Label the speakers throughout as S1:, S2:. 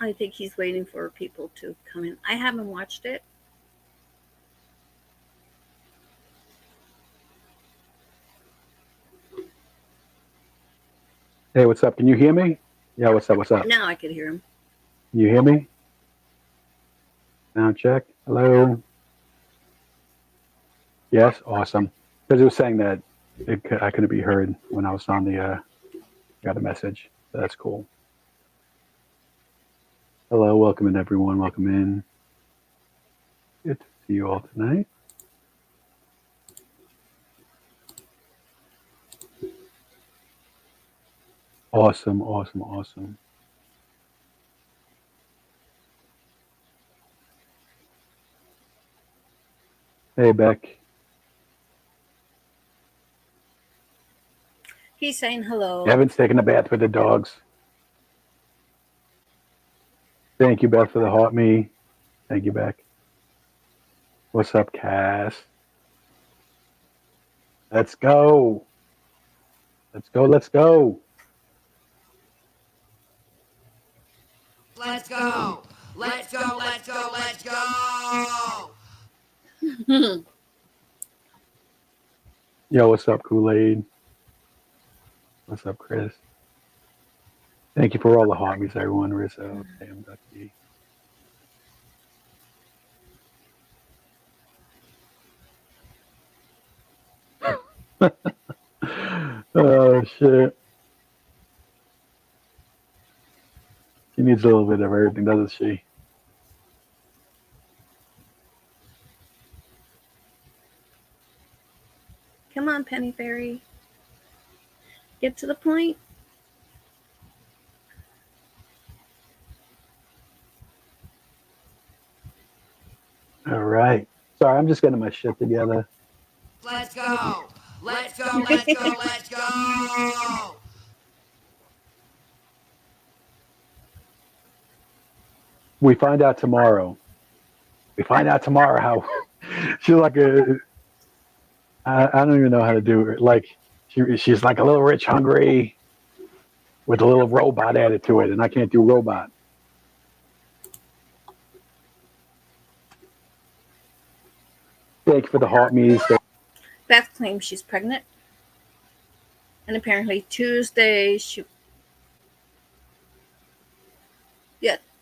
S1: I think he's waiting for people to come in. I haven't watched it.
S2: Hey, what's up? Can you hear me? Yeah, what's up? What's up?
S1: Now I could hear him.
S2: You hear me? Sound check. Hello. Yes, awesome. Because it was saying that I couldn't be heard when I was on the got a message. So that's cool. Hello, welcome in everyone. Welcome in. Good to see you all tonight. Awesome, awesome, awesome. Hey, Beck.
S1: He's saying hello.
S2: Evan's taking a bath with the dogs. Thank you, Beth, for the hot me. Thank you, Beck. What's up, Cass? Let's go. Let's go. Let's go.
S3: Let's go. Let's go. Let's go. Let's go.
S2: Yo, what's up, Kool-Aid? What's up, Chris? Thank you for all the hobbies, everyone. Rizzo, Sam, Ducky. Oh, shit. She needs a little bit of everything, doesn't she?
S1: Come on, Penny Fairy. Get to the point.
S2: All right. Sorry, I'm just getting my shit together.
S3: Let's go. Let's go. Let's go. Let's go.
S2: We find out tomorrow. We find out tomorrow how she's like a. I don't even know how to do it. Like she's like a little rich, hungry, with a little robot added to it, and I can't do robot. Thank you for the hot me's.
S1: Beth claims she's pregnant. And apparently Tuesday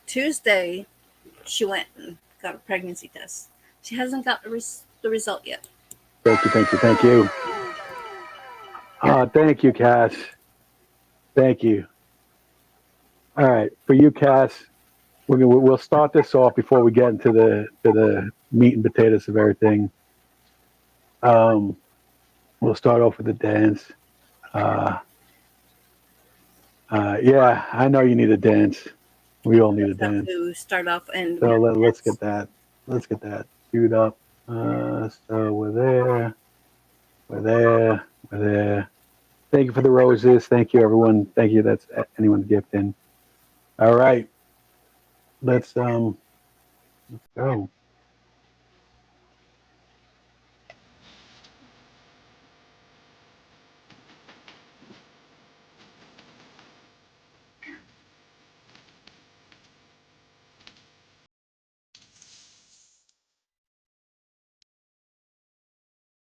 S1: Tuesday she went and got a pregnancy test. She hasn't got the result yet.
S2: Thank you, thank you, thank you. Thank you, Cass. Thank you. All right, for you, Cass, we'll start this off before we get into the meat and potatoes of everything. We'll start off with the dance. Yeah, I know you need a dance. We all need a dance.
S1: To start off and
S2: So let's get that. Let's get that queued up. So we're there. We're there. We're there. Thank you for the roses. Thank you, everyone. Thank you. That's anyone's gifting. All right. Let's go.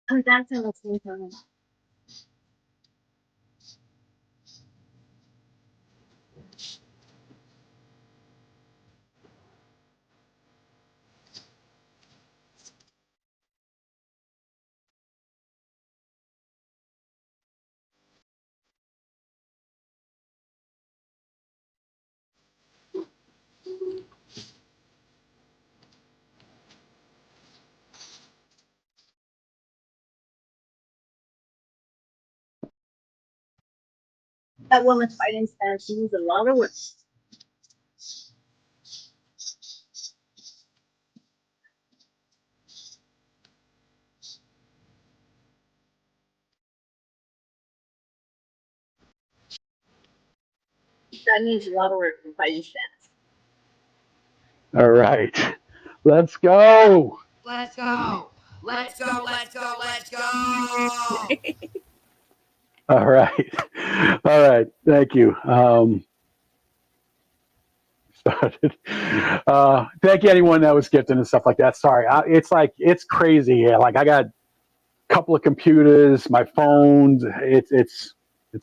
S1: I'm dancing with me. That woman's fighting stance. She needs a lot of work. That needs a lot of work for fighting stance.
S2: All right. Let's go.
S3: Let's go. Let's go. Let's go. Let's go.
S2: All right. All right. Thank you. started. Thank you, anyone that was gifting and stuff like that. Sorry, it's crazy here. Like I got a couple of computers, my phones. It's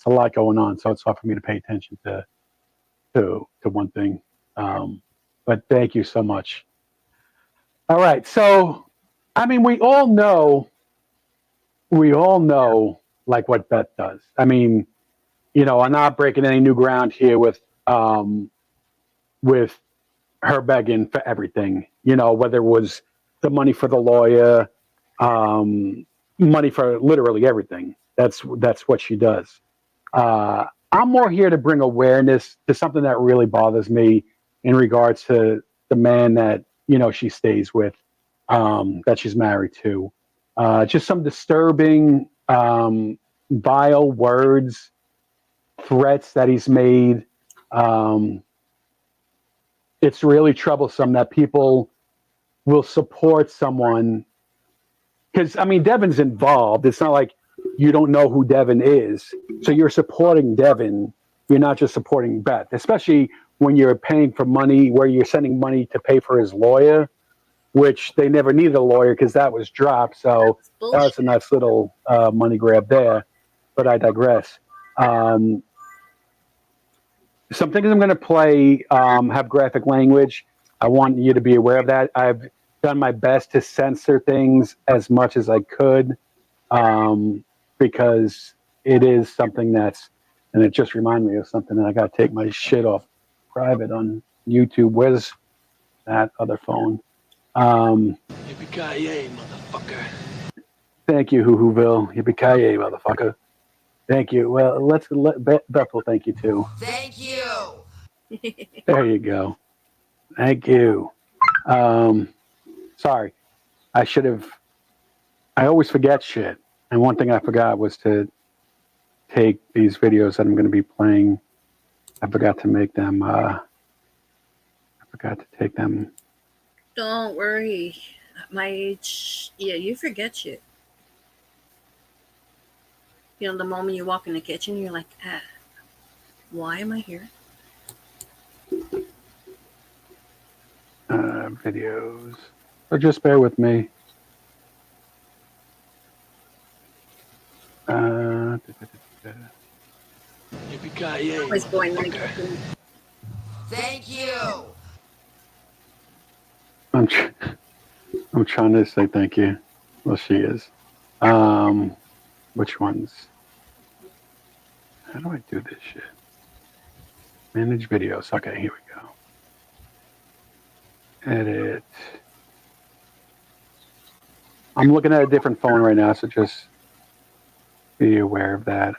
S2: a lot going on, so it's hard for me to pay attention to one thing. But thank you so much. All right, so I mean, we all know like what Beth does. I mean, you know, I'm not breaking any new ground here with her begging for everything. You know, whether it was the money for the lawyer, money for literally everything. That's what she does. I'm more here to bring awareness to something that really bothers me in regards to the man that, you know, she stays with, that she's married to. Just some disturbing, vile words, threats that he's made. It's really troublesome that people will support someone. Because, I mean, Devin's involved. It's not like you don't know who Devin is. So you're supporting Devin. You're not just supporting Beth, especially when you're paying for money, where you're sending money to pay for his lawyer, which they never needed a lawyer because that was dropped. So that was a nice little money grab there. But I digress. Some things I'm going to play have graphic language. I want you to be aware of that. I've done my best to censor things as much as I could, because it is something and it just reminded me of something that I got to take my shit off private on YouTube. Where's that other phone?
S4: Yippee-ki-yay, motherfucker.
S2: Thank you, Hoo-Hooville. Yippee-ki-yay, motherfucker. Thank you. Well, Beth will thank you too.
S3: Thank you.
S2: There you go. Thank you. Sorry. I always forget shit. And one thing I forgot was to take these videos that I'm going to be playing. I forgot to make them, I forgot to take them.
S1: Don't worry. At my age, yeah, you forget shit. You know, the moment you walk in the kitchen, you're like, why am I here?
S2: Videos. So just bear with me.
S4: Yippee-ki-yay,
S1: Always going like,
S4: motherfucker.
S3: Thank you.
S2: I'm trying to say thank you. Well, she is. Which ones? How do I do this shit? Manage videos. Okay, here we go. Edit. I'm looking at a different phone right now, so just be aware of that.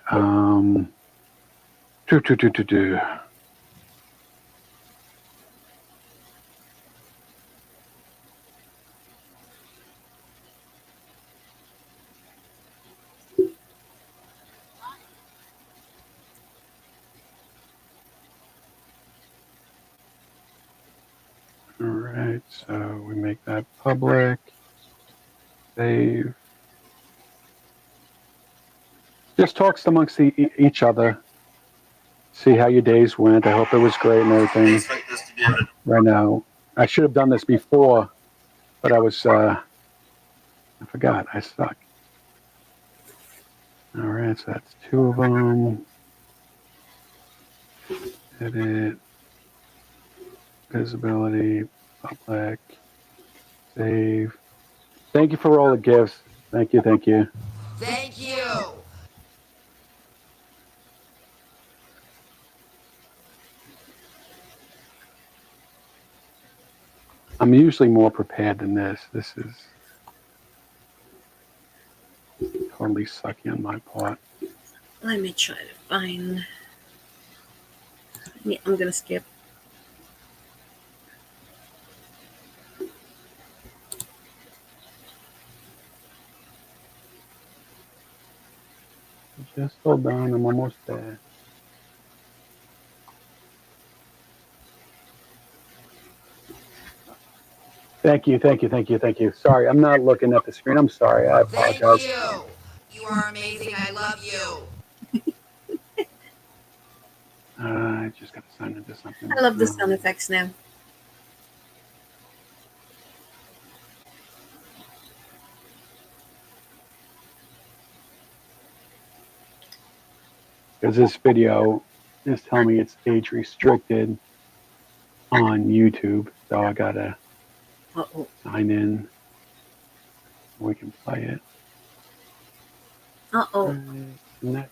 S2: All right, so we make that public. Save. Just talks amongst each other. See how your days went. I hope it was great and everything. Right now, I should have done this before, but I was, I forgot. I suck. All right, so that's 2 of them. Edit. Visibility. Public. Save. Thank you for all the gifts. Thank you. Thank you.
S3: Thank you.
S2: I'm usually more prepared than this. This is totally sucky on my part.
S1: let me try to find. Yeah, I'm gonna skip.
S2: Just hold on, I'm almost there. Thank you. Sorry, I'm not looking at the screen. I'm sorry. I
S3: Thank
S2: apologize.
S3: you. You are amazing. I love you.
S2: I just got to sign into something.
S1: I love the sound effects now.
S2: Because this video is telling me it's age restricted on YouTube, so I gotta
S1: Uh-oh.
S2: sign in. We can play it.
S1: Uh-oh.
S2: Next.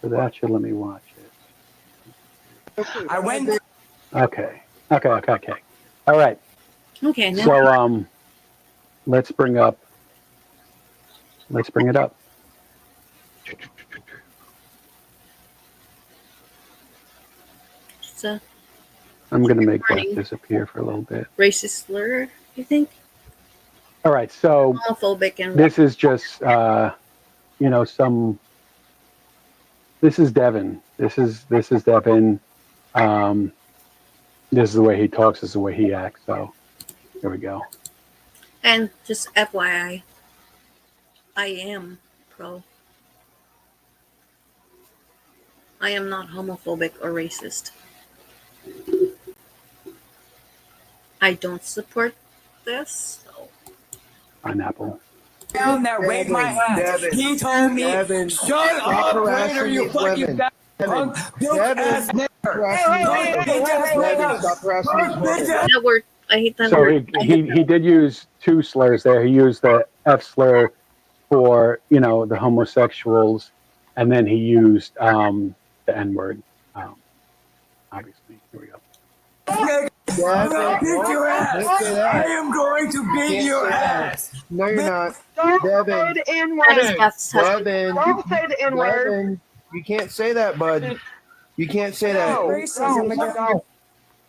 S2: So that should let me watch it.
S3: I went.
S2: Okay. All right.
S1: Okay, now
S2: So let's bring it up.
S1: it's a
S2: I'm gonna make that
S1: Warning.
S2: disappear for a little bit.
S1: racist slur, you think?
S2: All right. So
S1: Homophobic and
S2: this is just this is Devin. This is Devin. This is the way he talks, this is the way he acts. So here we go.
S1: and just FYI, I am pro. I am not homophobic or racist. I don't support this. So.
S2: Pineapple.
S3: Down there, wave my hand.
S5: Devin,
S3: He told me,
S5: Devin,
S3: shut
S5: stop
S3: up,
S5: harassing
S3: Raider, you
S5: these
S3: fucking
S5: women.
S3: fat
S5: Devin,
S3: punk, bitch ass nigger.
S5: Devin,
S3: Bitch
S5: stop harassing these women.
S1: That word, I hate that
S2: So
S1: word. I hate
S2: he did use two slurs there. He used the F slur for the homosexuals, and then he used the N word. Obviously, here we go.
S3: I'm gonna beat your ass.
S5: Don't say that.
S3: I am going to beat
S5: Can't
S3: your
S5: say that.
S3: ass.
S5: No, you're not.
S6: Don't say
S5: Devin,
S6: the N
S1: That is
S6: word.
S1: Beth's husband.
S5: Devin,
S6: Don't say the N word.
S5: Devin, you can't say that, bud. You can't say that.
S6: Racism again.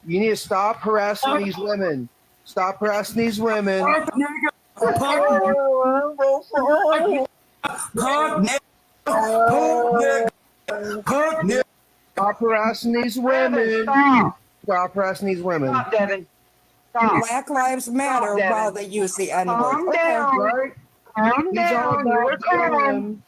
S5: You need to stop harassing these women. Stop harassing these women.
S3: Punk nigger. Punk nigger. Punk nigger. Punk nigger.
S5: Stop harassing these women.
S6: Stop.
S5: Stop harassing these women.
S6: Stop, Devin. Stop.
S7: Black Lives Matter
S6: Devin.
S7: while they use the N-word.
S6: Calm down.
S5: Right?
S6: Calm
S5: He's all
S6: down. You're
S5: about
S6: calm.
S5: BLM.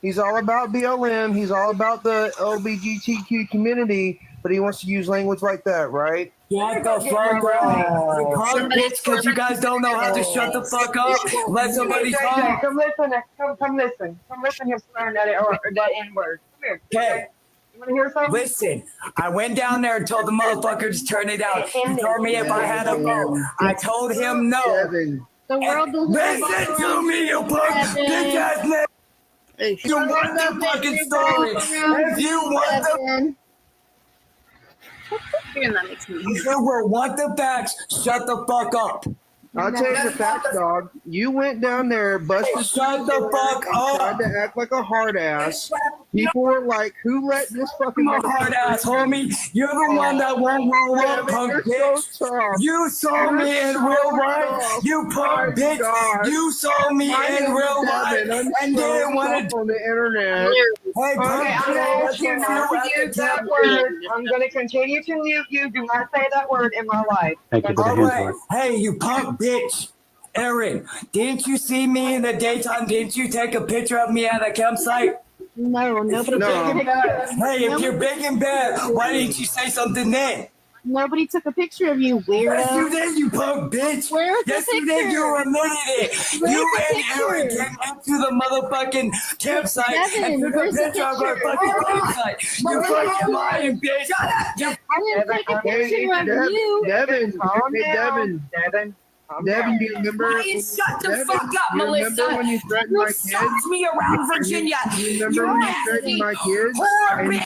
S5: He's all about BLM. He's all about the LGBTQ community, but he wants to use language like that, right?
S3: Get the fuck up. You punk bitch, because you guys don't know how to shut the fuck up. Let somebody
S6: Hey,
S3: talk.
S6: JJ, come listen. Come listen. Come listen. Him swearing that N word. Come here.
S3: Okay.
S6: You want to hear something?
S3: Listen, I went down there and told the motherfucker to turn it out. He told me if I had a phone. I told him no.
S5: Devin,
S1: The world does
S3: Listen to me, you punk bitch ass nigga.
S1: Hey,
S3: You want the fucking story. If you want the
S1: and that makes me.
S3: if you will want the facts, shut the fuck up.
S5: I'll tell you the facts, dog. You went down there, busted.
S3: Shut the fuck up.
S5: Tried to act like a hard ass. People were like, "Who let this fucking
S3: I'm a hard ass homie. You're the one that won't roll up, punk
S5: You're
S3: bitch.
S5: so tough.
S3: You saw me in real life. You punk bitch.
S5: God.
S3: You saw me
S5: My
S3: in
S5: name
S3: real
S5: is
S3: life
S5: Devin. I'm
S3: and
S5: so
S3: didn't want
S5: tough
S3: to.
S5: on the internet.
S3: Hey, punk
S6: Okay, I'm gonna
S3: bitch.
S6: ask you not to use that word. I'm gonna continue to mute you. Do not say that word in my life.
S2: Thank you for the
S3: All
S2: hands
S3: right.
S2: word.
S3: Hey, you punk bitch. Aaron, didn't you see me in the daytime? Didn't you take a picture of me at a campsite?
S1: No, nobody
S5: No.
S1: took a picture.
S3: Hey, if you're big and bad, why didn't you say something then?
S1: Nobody took a picture of you,
S3: Yes, you
S1: weirdo.
S3: did, you punk bitch.
S1: Where's the
S3: Yes, you
S1: picture?
S3: did. You admitted it.
S1: Where's
S3: You
S1: the
S3: and Aaron
S1: picture?
S3: came into the motherfucking campsite
S1: Devin,
S3: and took a
S1: where's the
S3: picture of our
S1: picture?
S3: fucking campsite. You fucking lying bitch. You
S1: I didn't take a
S5: Hey,
S1: picture of
S5: Devin,
S1: you.
S5: Devin,
S6: Calm
S5: hey,
S6: down.
S5: Devin,
S6: Devin. Calm
S5: Devin,
S6: down.
S5: do you remember?
S8: Please shut the
S5: Devin,
S8: fuck up,
S5: do you
S8: Melissa.
S5: remember when you threatened
S8: You
S5: my kids?
S8: sucked me around Virginia.
S5: Do you remember
S8: You
S5: when you
S8: nasty
S5: threatened my kids?
S8: whore
S5: And
S8: bitch.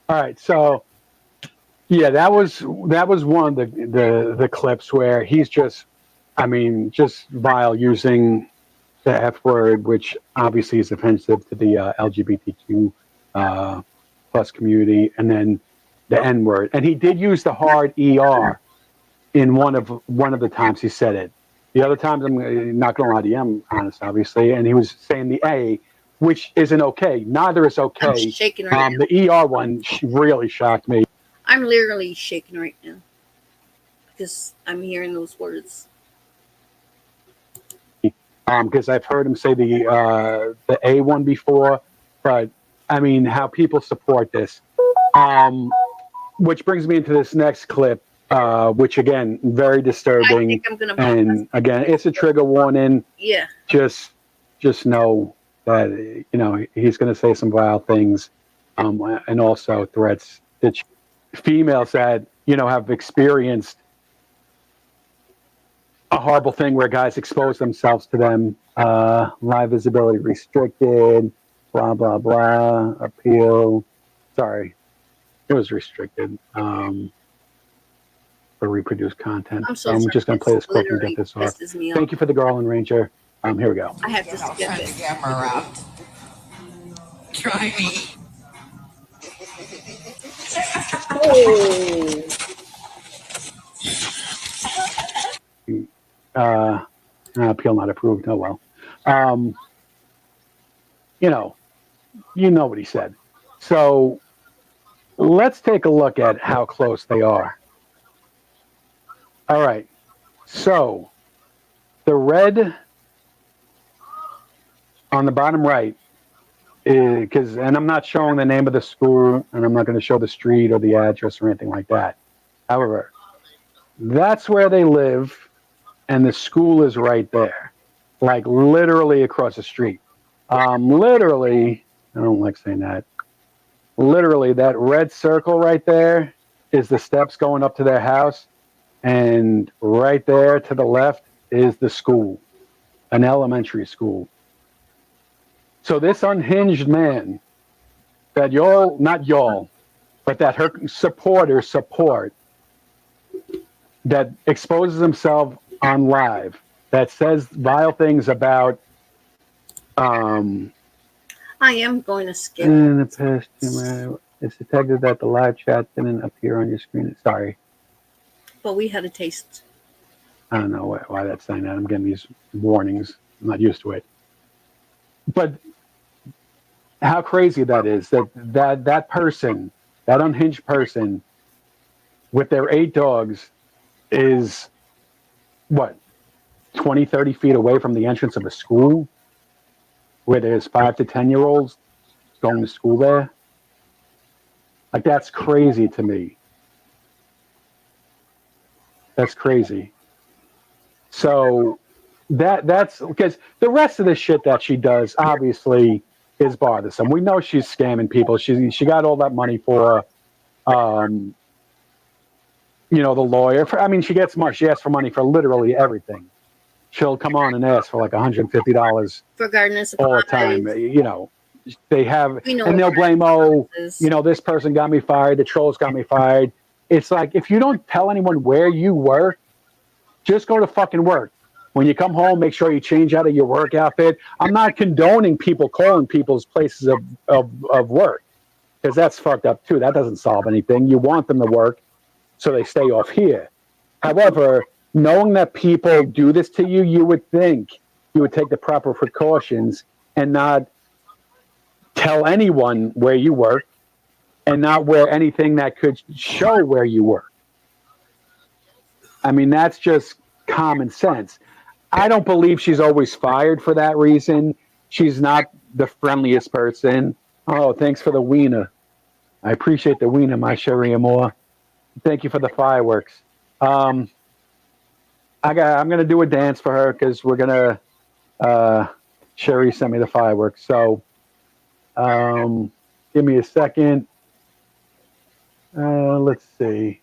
S2: All right, so yeah, that was one of the clips where he's just vile, using the F word, which obviously is offensive to the LGBTQ plus community, and then the N word, and he did use the hard ER in one of the times he said it. The other times, I'm not going to lie to you, I'm honest, obviously, and he was saying the A, which isn't okay. Neither is
S1: I'm
S2: okay.
S1: shaking right now.
S2: The ER one really shocked me.
S1: I'm literally shaking right now because I'm hearing those words.
S2: Because I've heard him say the A one before, but I mean, how people support this. Which brings me into this next clip, which again, very
S1: I
S2: disturbing.
S1: think I'm gonna.
S2: And again, it's a trigger warning.
S1: Yeah.
S2: Just know that he's going to say some vile things, and also threats that females that have experienced a horrible thing where guys expose themselves to them. Live visibility restricted. Blah blah blah. Appeal. Sorry, it was restricted. For reproduced content.
S1: I'm so
S2: I'm
S1: sorry.
S2: just going to play this clip and
S1: Literally
S2: get this off.
S1: pisses me off.
S2: Thank you for the Garland Ranger. Here we go.
S1: I have to skip
S7: Turn the
S1: it.
S7: camera around. Try me.
S1: Oh.
S2: Appeal not approved. Oh well. You know what he said. So let's take a look at how close they are. All right. So the red on the bottom right is and I'm not showing the name of the school, and I'm not going to show the street or the address or anything like that. However, that's where they live, and the school is right there, like literally across the street. Literally, I don't like saying that. Literally, that red circle right there is the steps going up to their house, and right there to the left is the school, an elementary school. So this unhinged man that not y'all, but that her supporters support, that exposes himself on live, that says vile things about
S1: I am going to skip.
S2: in the past, it's detected that the live chat didn't appear on your screen. Sorry.
S1: But we had a taste.
S2: I don't know why that's saying that. I'm getting these warnings. I'm not used to it. But how crazy that is, that person, that unhinged person with their 8 dogs is, what, 20, 30 feet away from the entrance of a school where there's 5 to 10-year-olds going to school there? Like, that's crazy to me. That's crazy. So that's because the rest of the shit that she does obviously is bothersome. We know she's scamming people. She got all that money for, the lawyer. She gets money. She asks for money for literally everything. She'll come on and ask for like $150
S1: For garden supplies.
S2: all the time. They have,
S1: We know
S2: and they'll
S1: what
S2: blame,
S1: is.
S2: this person got me fired. The trolls got me fired. It's like, if you don't tell anyone where you work, just go to fucking work. When you come home, make sure you change out of your work outfit. I'm not condoning people calling people's places of work, because that's fucked up too. That doesn't solve anything. You want them to work so they stay off here. However, knowing that people do this to you, you would think you would take the proper precautions and not tell anyone where you work and not wear anything that could show where you work. That's just common sense. I don't believe she's always fired for that reason. She's not the friendliest person. Oh, thanks for the wiener. I appreciate the wiener, my Cherie Amour. Thank you for the fireworks. I'm gonna do a dance for her because we're gonna. Cherie sent me the fireworks, so give me a second. Let's see.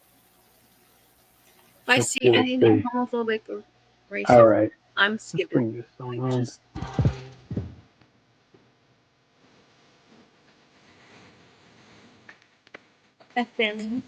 S1: If I
S2: Let's
S1: see
S2: see, let's
S1: anything
S2: see.
S1: homophobic or racist,
S2: All right.
S1: I'm
S2: Let's
S1: skipping.
S2: bring this on.
S1: Just FN.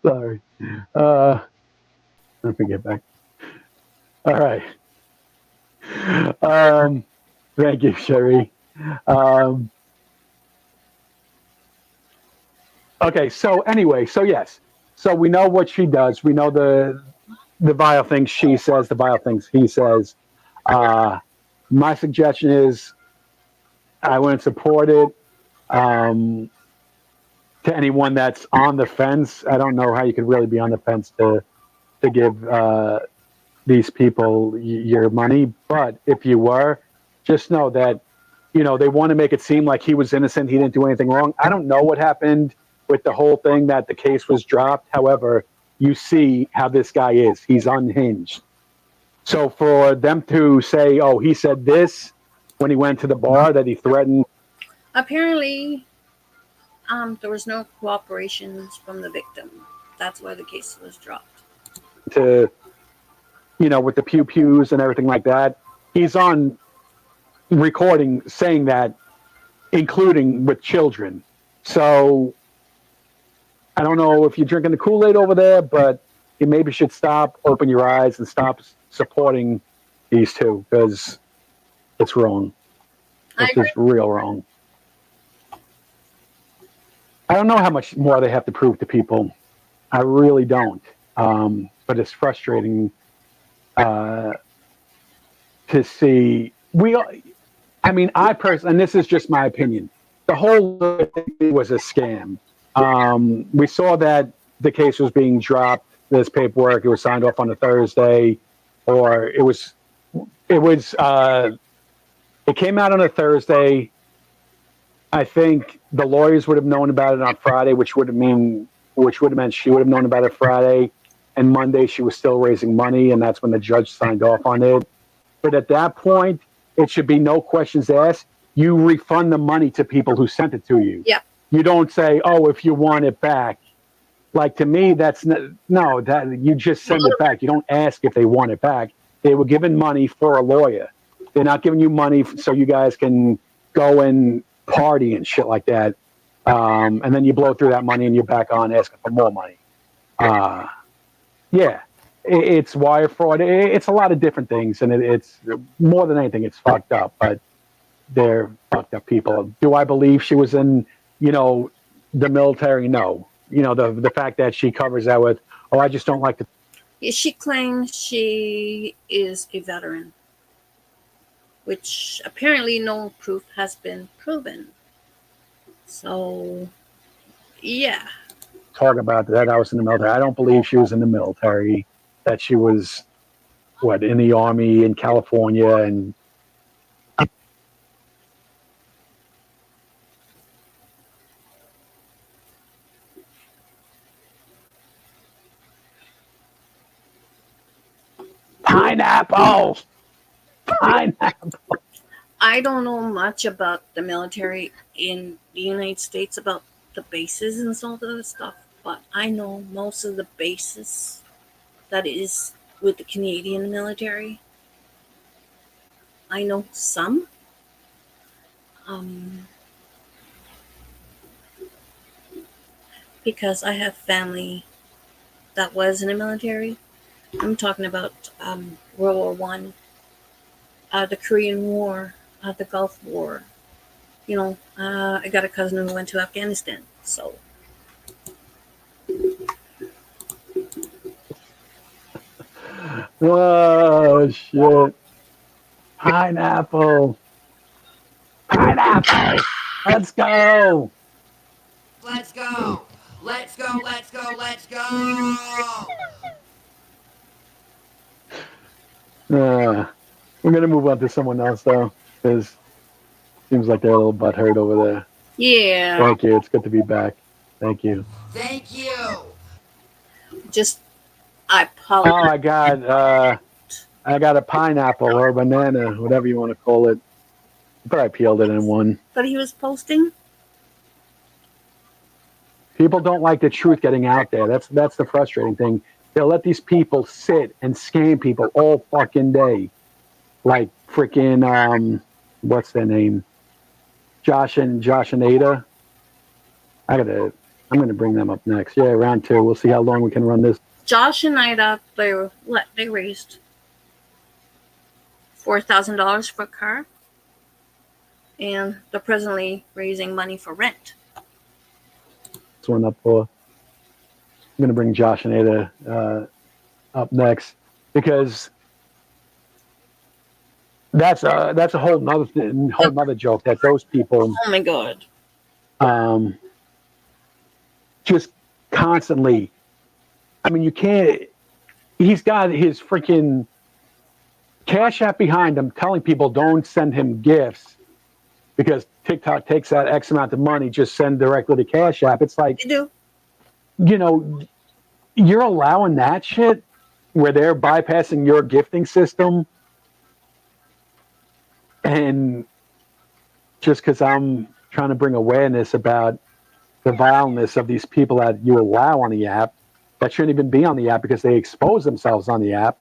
S2: Sorry. Let me get back. All right. Thank you, Sherry. Um, okay. So anyway, so yes. So we know what she does. We know the vile things she says, the vile things he says. My suggestion is I wouldn't support it. To anyone that's on the fence, I don't know how you could really be on the fence to give these people your money. But if you were, just know that they want to make it seem like he was innocent. He didn't do anything wrong. I don't know what happened with the whole thing that the case was dropped. However, you see how this guy is. He's unhinged. So for them to say, "Oh, he said this when he went to the bar that he threatened,"
S1: Apparently, there was no cooperation from the victim. That's why the case was dropped.
S2: to with the pew pews and everything like that, he's on recording saying that, including with children. So I don't know if you're drinking the Kool-Aid over there, but you maybe should stop, open your eyes, and stop supporting these two, because it's wrong. It's just real wrong. I don't know how much more they have to prove to people. I really don't. But it's frustrating to see. I personally, and this is just my opinion, the whole thing was a scam. We saw that the case was being dropped. This paperwork, it was signed off on a Thursday, or it came out on a Thursday. I think the lawyers would have known about it on Friday, which would have meant she would have known about it Friday, and Monday she was still raising money, and that's when the judge signed off on it. But at that point, it should be no questions asked. You refund the money to people who sent it to you.
S1: Yeah.
S2: You don't say, "Oh, if you want it back." Like, to me, that you just send it back. You don't ask if they want it back. They were given money for a lawyer. They're not giving you money so you guys can go and party and shit like that. And then you blow through that money and you're back on asking for more money. It's wire fraud. It's a lot of different things, and it's more than anything, it's fucked up. But they're fucked up people. Do I believe she was in, the military? No. The fact that she covers that with, "Oh, I just don't like the."
S1: She claims she is a veteran, which apparently no proof has been proven. So, yeah.
S2: Talk about that. I was in the military. I don't believe she was in the military. That she was, in the Army in California, and pineapple.
S1: I don't know much about the military in the United States, about the bases and all that stuff, but I know most of the bases that is with the Canadian military. I know some. Because I have family that was in the military. I'm talking about World War One, the Korean War, the Gulf War. I got a cousin who went to Afghanistan. So,
S2: oh shit! Pineapple. Let's go.
S7: Let's go. Let's go. Let's go. Let's go.
S2: We're gonna move on to someone else though, because seems like they're a little butthurt over there.
S1: yeah,
S2: Thank you. It's good to be back. Thank you.
S7: Thank you.
S1: I
S2: Oh,
S1: apologize.
S2: I got a pineapple or a banana, whatever you want to call it. but I peeled it and won.
S1: But he was posting.
S2: People don't like the truth getting out there. That's the frustrating thing. They'll let these people sit and scam people all fucking day. Like freaking what's their name? Josh and Ada. I'm gonna bring them up next. Yeah, round 2. We'll see how long we can run this.
S1: Josh and Ida, they raised $4,000 for a car, and they're presently raising money for rent.
S2: This one up for. I'm gonna bring Josh and Ada up next because that's a whole nother joke that those people
S1: Oh my god!
S2: just constantly. I mean, you can't. He's got his freaking Cash App behind him, telling people don't send him gifts because TikTok takes that X amount of money. Just send directly to Cash App. It's like,
S1: They do.
S2: you know, you're allowing that shit where they're bypassing your gifting system, and just because I'm trying to bring awareness about the vileness of these people that you allow on the app that shouldn't even be on the app because they expose themselves on the app.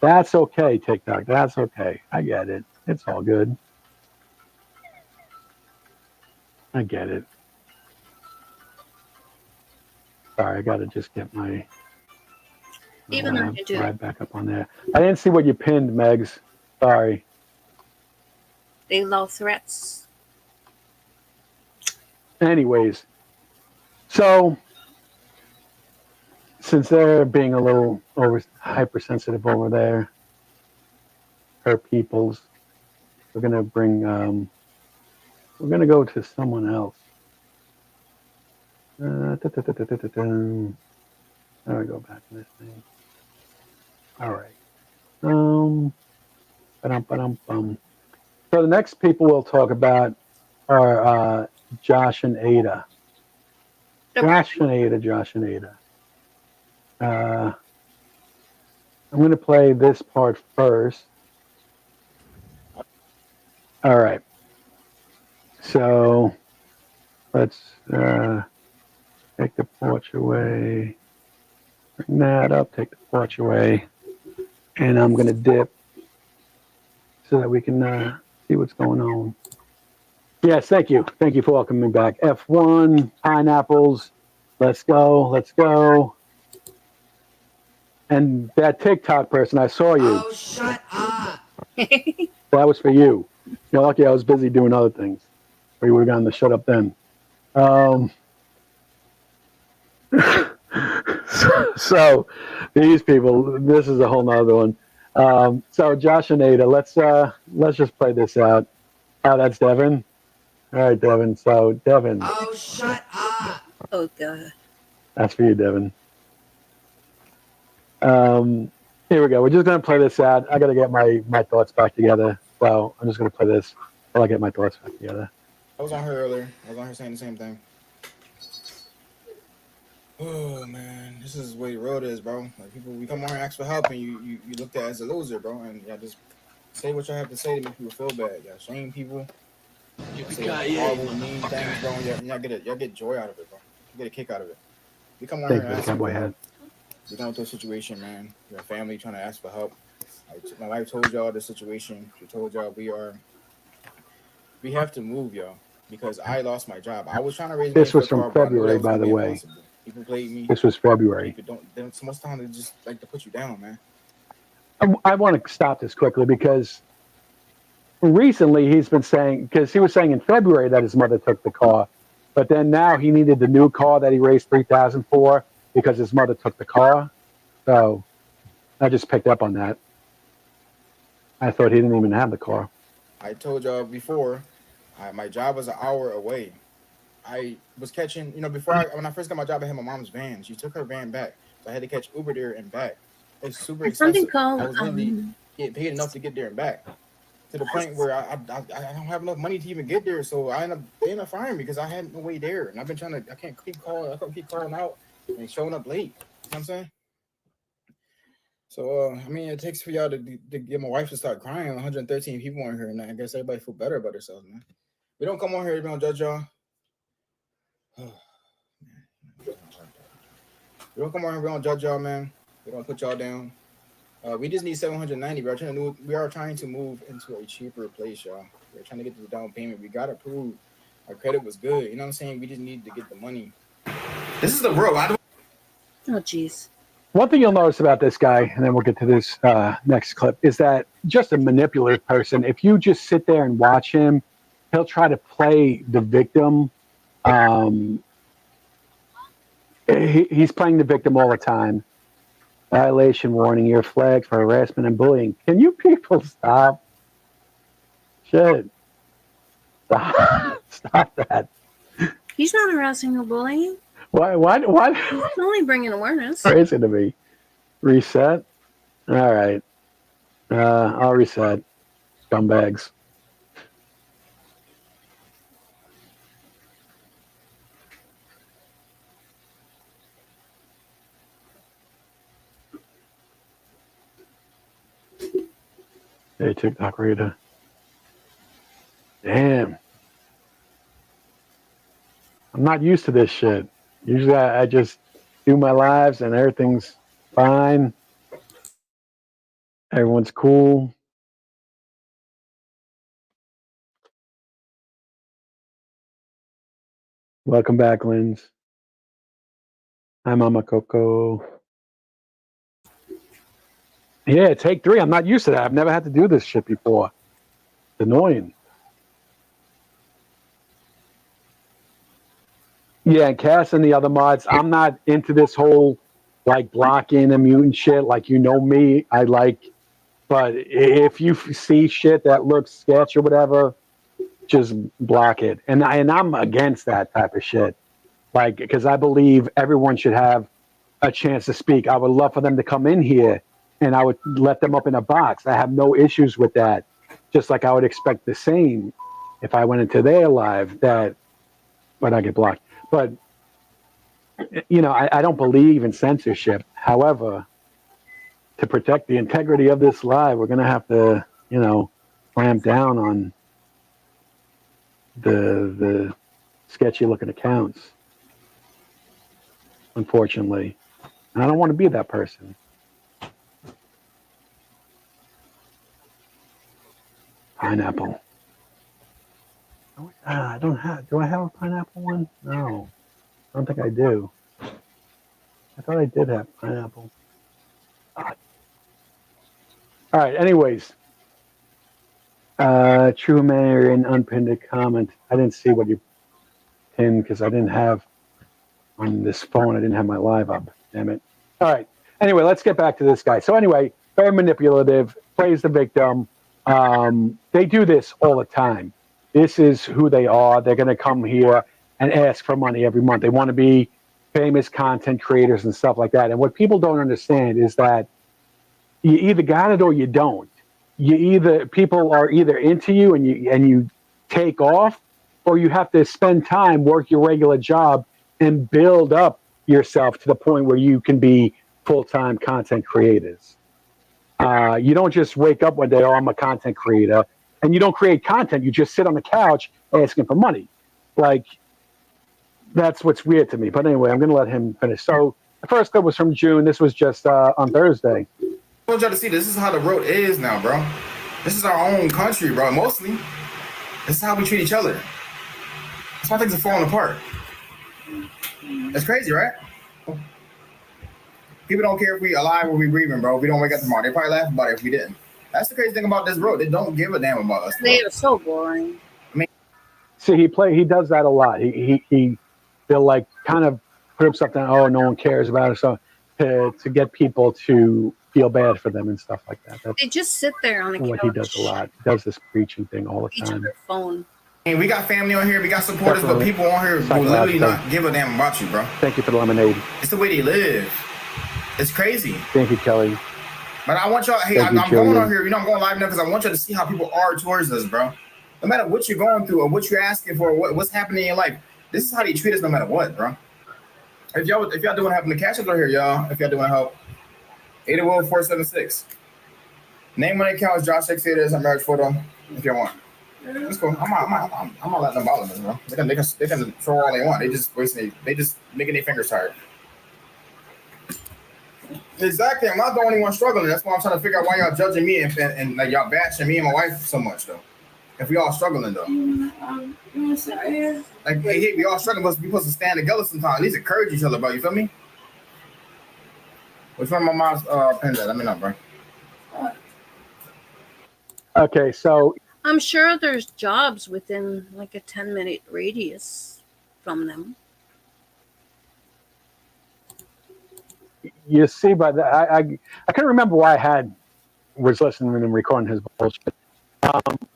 S2: That's okay, TikTok. That's okay. I get it. It's all good. I get it. Sorry, I gotta just get my
S1: Even I do.
S2: right back up on there. I didn't see what you pinned, Megs. Sorry.
S1: They love threats.
S2: Anyways, so since they're being a little hypersensitive over there, her peoples, we're gonna bring we're gonna go to someone else. There we go, back to this thing. All right. So the next people we'll talk about are Josh and Ada. Josh and Ada. I'm going to play this part first. All right. So let's take the porch away. Bring that up, take the porch away. And I'm going to dip so that we can see what's going on. Yes, thank you. Thank you for welcoming me back. F1, pineapples. Let's go. Let's go. And that TikTok person, I saw you.
S7: Oh, shut up.
S2: That was for you. You're lucky I was busy doing other things. Or you would have gotten the shut up then. So these people, this is a whole nother one. So Josh and Ada, let's just play this out. Oh, that's Devin. All right, Devin. So Devin,
S7: Oh, shut up.
S1: Oh god.
S2: that's for you, Devin. Here we go. We're just gonna play this out. I gotta get my thoughts back together. So I'm just gonna play this while I get my thoughts back together.
S9: I was on her earlier. I was on her saying the same thing. Oh man, this is the way the road is, bro. Like people, we come on here and ask for help, and you looked at as a loser, bro. And y'all just say what y'all have to say to make people feel bad. Y'all shame people. Say horrible, mean things, bro. And y'all get joy out of it, bro. You get a kick out of it. We come on here and ask for help. We're going through a situation, man. Your family trying to ask for help. My wife told y'all the situation. She told y'all we have to move, y'all, because I lost my job. I was trying to raise.
S2: This was from February, by the way.
S9: Impossible. People played me.
S2: This was February.
S9: People don't. So much time they just like to put you down, man.
S2: I want to stop this quickly because recently he's been saying, because he was saying in February that his mother took the car, but then now he needed the new car that he raised $3,000 for because his mother took the car. So I just picked up on that. I thought he didn't even have the car.
S9: I told y'all before, my job was an hour away. I was catching, when I first got my job, I had my mom's van. She took her van back, so I had to catch Uber there and back. It's super expensive. I was literally getting paid enough to get there and back, to the point where I don't have enough money to even get there. So they ended up firing me because I had no way there, and I've been I can't keep calling out and showing up late. You know what I'm saying? So, I mean, it takes for y'all to get my wife to start crying. 113 people on here, and I guess everybody feel better about themselves, man. We don't come on here, we don't judge y'all. We don't come on here, we don't judge y'all, man. We don't put y'all down. We just need 790, bro. We are trying to move into a cheaper place, y'all. We're trying to get to the down payment. We gotta prove our credit was good. You know what I'm saying? We just need to get the money. This is the world.
S1: Oh, jeez.
S2: One thing you'll notice about this guy, and then we'll get to this next clip, is that just a manipulative person. If you just sit there and watch him, he'll try to play the victim. He's playing the victim all the time. Violation warning, you're flagged for harassment and bullying. Can you people stop? Shit. Stop that.
S1: He's not harassing or bullying.
S2: Why?
S1: He's only bringing awareness.
S2: Crazy to me. Reset? All right. I'll reset. Scumbags. Hey, TikTok Rita. Damn. I'm not used to this shit. Usually I just do my lives and everything's fine. Everyone's cool. Welcome back, Linz. Hi, Mama Coco. Yeah, take 3. I'm not used to that. I've never had to do this shit before. It's annoying. Yeah, and Cass and the other mods, I'm not into this whole like blocking and muting shit. Like, you know me, I like, but if you see shit that looks sketch or whatever, just block it. And I'm against that type of shit. Like, because I believe everyone should have a chance to speak. I would love for them to come in here and I would let them up in a box. I have no issues with that. Just like I would expect the same if I went into their live, that, but I get blocked. But, you know, I don't believe in censorship. However, to protect the integrity of this live, we're going to have to, you know, clamp down on the sketchy looking accounts, unfortunately. And I don't want to be that person. Pineapple. I don't have. Do I have a pineapple one? No, I don't think I do. I thought I did have pineapple. All right. Anyways, True Marion unpinned comment. I didn't see what you pinned because I didn't have on this phone. I didn't have my live up. Damn it. All right. Anyway, let's get back to this guy. So anyway, very manipulative. Plays the victim. They do this all the time. This is who they are. They're going to come here and ask for money every month. They want to be famous content creators and stuff like that. And what people don't understand is that you either got it or you don't. People are either into you and you take off, or you have to spend time, work your regular job, and build up yourself to the point where you can be full-time content creators. You don't just wake up one day, oh, I'm a content creator, and you don't create content. You just sit on the couch asking for money. Like, that's what's weird to me. But anyway, I'm going to let him finish. So the first clip was from June. This was just on Thursday.
S9: I want y'all to see this is how the world is now, bro. This is our own country, bro. Mostly, this is how we treat each other. That's why things are falling apart. That's crazy, right? People don't care if we alive or we breathing, bro. If we don't wake up tomorrow, they probably laugh about it if we didn't. That's the crazy thing about this world. They don't give a damn about us, bro.
S1: They are so boring.
S2: See, he does that a lot. He'll like kind of put himself down. Oh, no one cares about it. So to get people to feel bad for them and stuff like that. That's
S1: They just sit there on the
S2: what
S1: couch.
S2: he does a lot. He does this preaching thing all the
S1: Each on
S2: time.
S1: their phone.
S9: And we got family on here, we got supporters, but people on here will literally not give a damn about you, bro.
S2: Thank you for the lemonade.
S9: It's the way they live. It's crazy.
S2: Thank you, Kelly.
S9: But I want y'all, hey,
S2: Thank
S9: I'm
S2: you,
S9: going
S2: Jillian.
S9: on here, I'm going live now because I want y'all to see how people are towards us, bro. No matter what you're going through or what you're asking for, what's happening in your life, this is how they treat us no matter what, bro. If y'all do want to help in the cash up here, y'all, if y'all do want to help, Ada Will 476. Name on the account is Josh Xavier. A marriage photo. If you want. That's cool. I'm not letting them bother me, bro. They can throw all they want. They just making their fingers tired. Exactly. I'm not the only one struggling. That's why I'm trying to figure out why y'all judging me and like y'all bashing me and my wife so much though. If we all struggling though. Like hey, we all struggling, but we supposed to stand together sometimes. At least encourage each other, bro. You feel me? Which one of my mom's pens at? Let me know, bro.
S2: Okay, so
S1: I'm sure there's jobs within like a 10-minute radius from them.
S2: you see by the I couldn't remember why I was listening and recording his bullshit.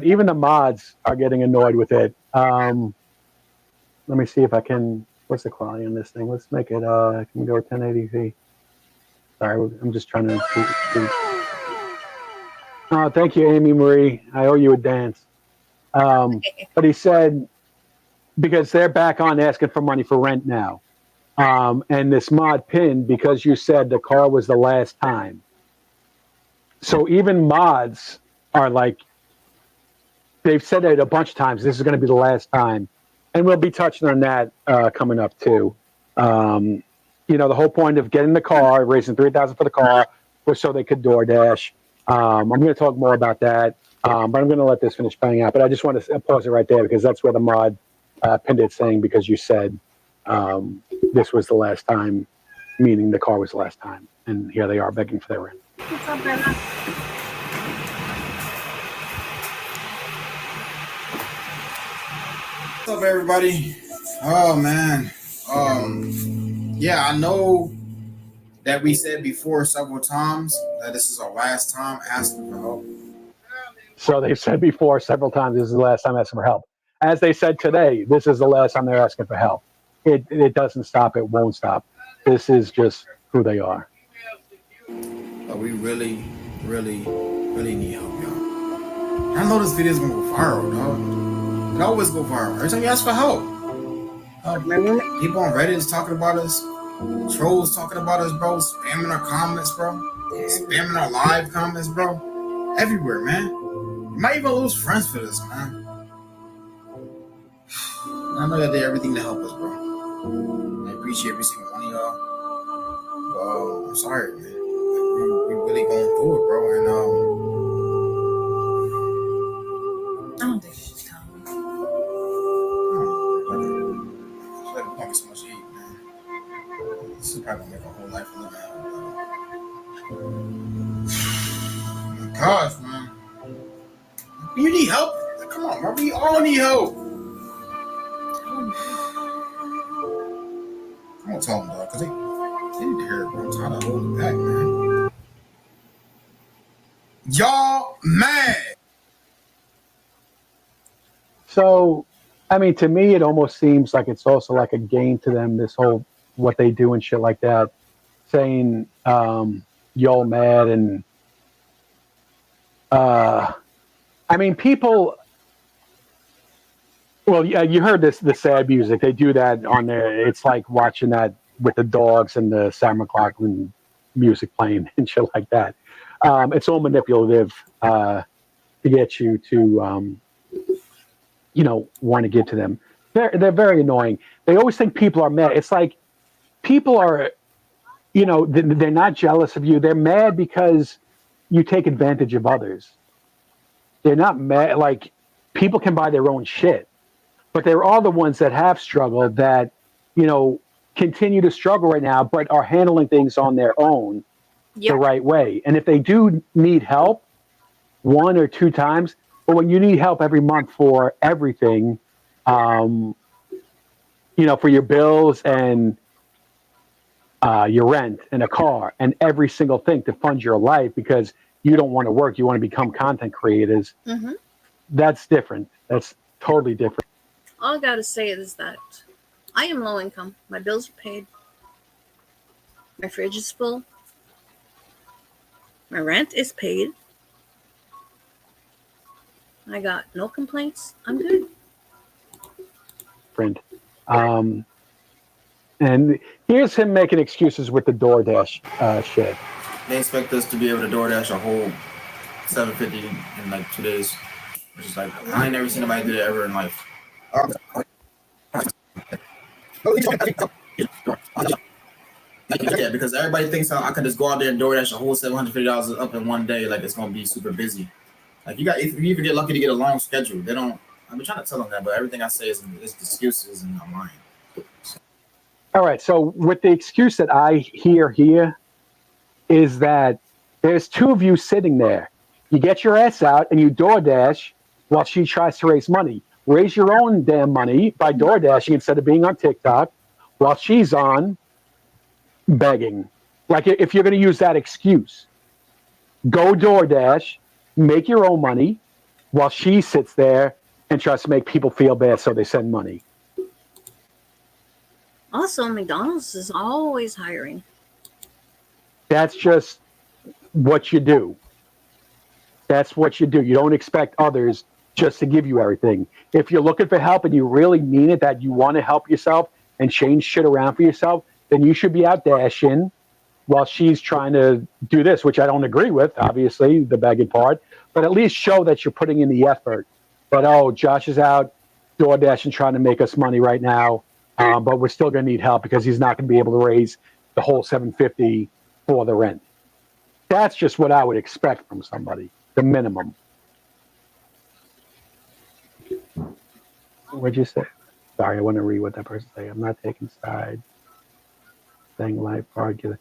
S2: Even the mods are getting annoyed with it. Let me see if I can. What's the quality on this thing? Let's make it. Can we go 1080p? Sorry, I'm just trying to see. Oh, thank you, Amy Marie. I owe you a dance. But he said because they're back on asking for money for rent now. And this mod pinned because you said the car was the last time. So even mods are like, they've said it a bunch of times. This is going to be the last time. And we'll be touching on that coming up too. You know, the whole point of getting the car, raising $3,000 for the car, was so they could DoorDash. I'm going to talk more about that, but I'm going to let this finish playing out. But I just want to pause it right there because that's where the mod pinned it, saying because you said this was the last time, meaning the car was the last time. And here they are begging for their rent.
S1: What's up, Bella?
S9: What's up, everybody? Oh man, yeah, I know that we said before several times that this is our last time asking for help.
S2: So they've said before several times, this is the last time asking for help. As they said today, this is the last time they're asking for help. It doesn't stop. It won't stop. This is just who they are.
S9: But we really, really, really need help, y'all. I know this video is gonna go viral, dog. It always go viral. Every time you ask for help. People on Reddit is talking about us. Trolls talking about us, bro. Spamming our comments, bro. Spamming our live comments, bro. Everywhere, man. You might even lose friends for this, man. I know y'all did everything to help us, bro. I appreciate every single one of y'all. But I'm sorry, man. We really going through it, bro. And
S8: I don't think she's coming.
S9: Like so much heat, man. This is probably gonna make a whole life of living out, oh my gosh, man. You need help? Come on, bro. We all need help. I'm gonna tell them, dog, because they need to hear it, bro. I'm tired of holding it back, man. Y'all mad. So,
S2: I mean, to me, it almost seems like it's also like a game to them, this whole what they do and shit like that, saying y'all mad. And I mean, people, well, yeah, you heard the sad music. They do that on there. It's like watching that with the dogs and the Sam McLachlan music playing and shit like that. It's all manipulative to get you to, you know, want to get to them. They're very annoying. They always think people are mad. It's like people are, you know, they're not jealous of you. They're mad because you take advantage of others. They're not mad. Like, people can buy their own shit, but they're all the ones that have struggled that, you know, continue to struggle right now, but are handling things on their own the right way. And if they do need help 1 or 2 times, but when you need help every month for everything, you know, for your bills and your rent and a car and every single thing to fund your life because you don't want to work, you want to become content creators, that's different. That's totally different.
S1: All I gotta say is that I am low income. My bills are paid. My fridge is full. My rent is paid. I got no complaints. I'm good.
S2: Friend. And here's him making excuses with the DoorDash shit.
S9: they expect us to be able to DoorDash a whole 750 in like 2 days, which is like I ain't never seen anybody do that ever in life. Yeah, because everybody thinks I could just go out there and DoorDash a whole $750 up in one day, like it's gonna be super busy. Like if you even get lucky to get a long schedule, they don't. I've been trying to tell them that, but everything I say is excuses and I'm lying.
S2: All right. So with the excuse that I hear here is that there's two of you sitting there. You get your ass out and you DoorDash while she tries to raise money. Raise your own damn money by DoorDashing instead of being on TikTok while she's on begging. Like if you're going to use that excuse, go DoorDash, make your own money while she sits there and tries to make people feel bad so they send money.
S1: Also, McDonald's is always hiring.
S2: That's just what you do. That's what you do. You don't expect others just to give you everything. If you're looking for help and you really mean it, that you want to help yourself and change shit around for yourself, then you should be out dashing while she's trying to do this, which I don't agree with, obviously, the begging part, but at least show that you're putting in the effort. But, oh, Josh is out DoorDashing trying to make us money right now, but we're still going to need help because he's not going to be able to raise the whole $750 for the rent. That's just what I would expect from somebody, the minimum. What'd you say? Sorry, I want to read what that person said. I'm not taking sides. Saying life hard.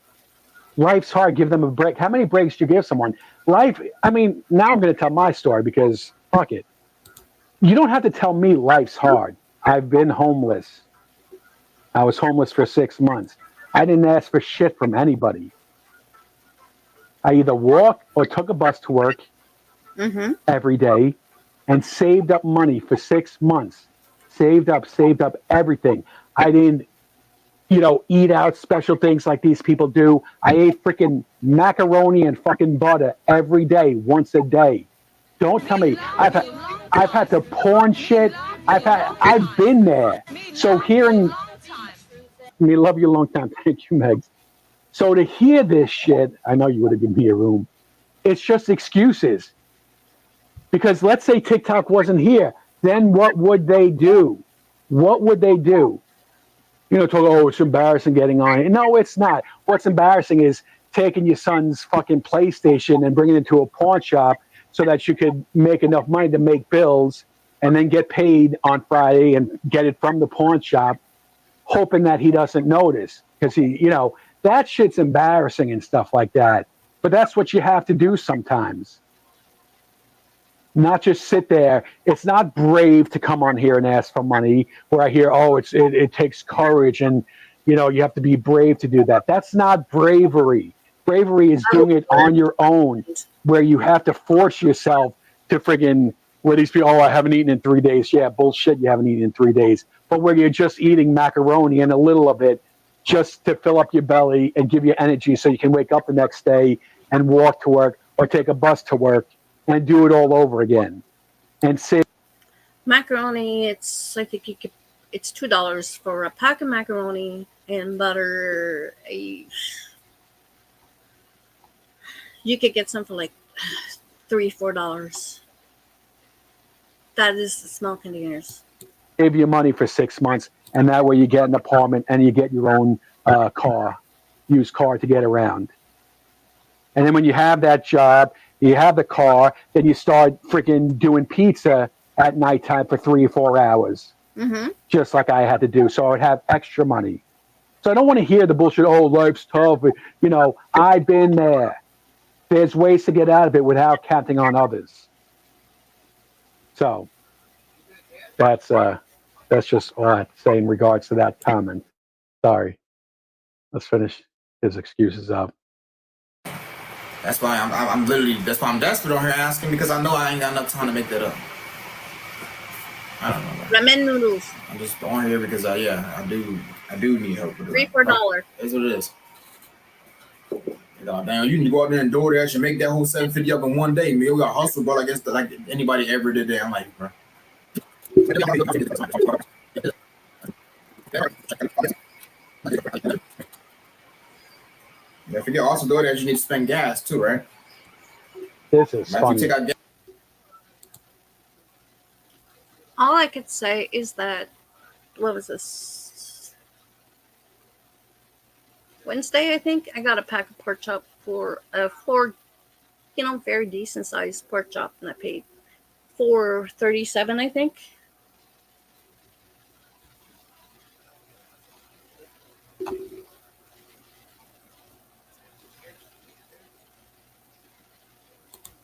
S2: Life's hard. Give them a break. How many breaks do you give someone? Life, I mean, now I'm going to tell my story because fuck it. You don't have to tell me life's hard. I've been homeless. I was homeless for 6 months. I didn't ask for shit from anybody. I either walked or took a bus to work every day and saved up money for 6 months. Saved up everything. I didn't, eat out special things like these people do. I ate freaking macaroni and fucking butter every day, once a day. Don't tell me I've had to pawn shit. I've been there. So hearing me love you a long time. Thank you, Megs. So to hear this shit, I know you would have given me a room. It's just excuses. Because let's say TikTok wasn't here, then what would they do? What would they do? It's embarrassing getting on it. No, it's not. What's embarrassing is taking your son's fucking PlayStation and bringing it to a pawn shop so that you could make enough money to make bills and then get paid on Friday and get it from the pawn shop, hoping that he doesn't notice. Because that shit's embarrassing and stuff like that. But that's what you have to do sometimes. Not just sit there. It's not brave to come on here and ask for money where I hear, it takes courage and, you have to be brave to do that. That's not bravery. Bravery is doing it on your own where you have to force yourself to friggin' where these people, I haven't eaten in 3 days. Yeah, bullshit, you haven't eaten in 3 days. But where you're just eating macaroni and a little of it just to fill up your belly and give you energy so you can wake up the next day and walk to work or take a bus to work and do it all over again. And say
S1: Macaroni, I think it's $2 for a pack of macaroni and butter. You could get some for like $3-4. That is the small containers.
S2: Save you money for 6 months, and that way you get an apartment and you get your own used car to get around. And then when you have that job, you have the car, then you start freaking doing pizza at nighttime for 3 or 4 hours, just like I had to do. So I would have extra money. So I don't want to hear the bullshit, life's tough. I've been there. There's ways to get out of it without counting on others. So that's just all I have to say in regards to that comment. Sorry. Let's finish his excuses up.
S9: That's why that's why I'm desperate on here asking, because I know I ain't got enough time to make that up. I don't know.
S1: Ramen noodles.
S9: I'm just on here because I do need help with it.
S1: $3-4.
S9: That's what it is. God damn, you can go out there and DoorDash and make that whole $750 up in one day. Man, we got hustle, bro. I guess like anybody ever did that. I'm like, bro. Yeah, forget also DoorDash, you need to spend gas too, right?
S2: This is
S9: Like, if you
S2: funny.
S9: take out gas,
S1: All I could say is that, what was this? Wednesday, I think, I got a pack of pork chop for a very decent sized pork chop, and I paid $4.37, I think.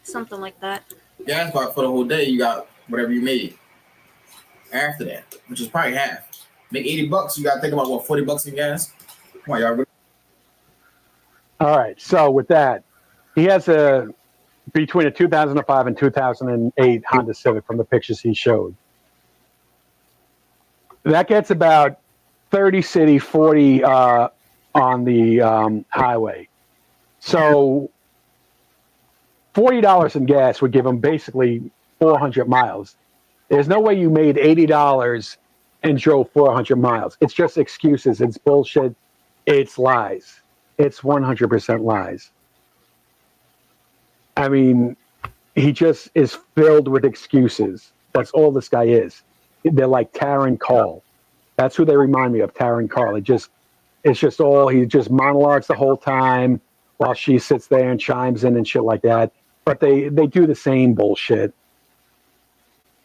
S1: Something like that.
S9: gas part for the whole day, you got whatever you made after that, which is probably half. Make $80, you gotta think about what, $40 in gas? Come on, y'all.
S2: All right. So with that, he has between a 2005 and 2008 Honda Civic from the pictures he showed. That gets about 30 city, 40 on the highway. So $40 in gas would give him basically 400 miles. There's no way you made $80 and drove 400 miles. It's just excuses. It's bullshit. It's lies. It's 100% lies. I mean, he just is filled with excuses. That's all this guy is. They're like Taran Carl. That's who they remind me of, Taran Carl. He just monologues the whole time while she sits there and chimes in and shit like that. But they do the same bullshit.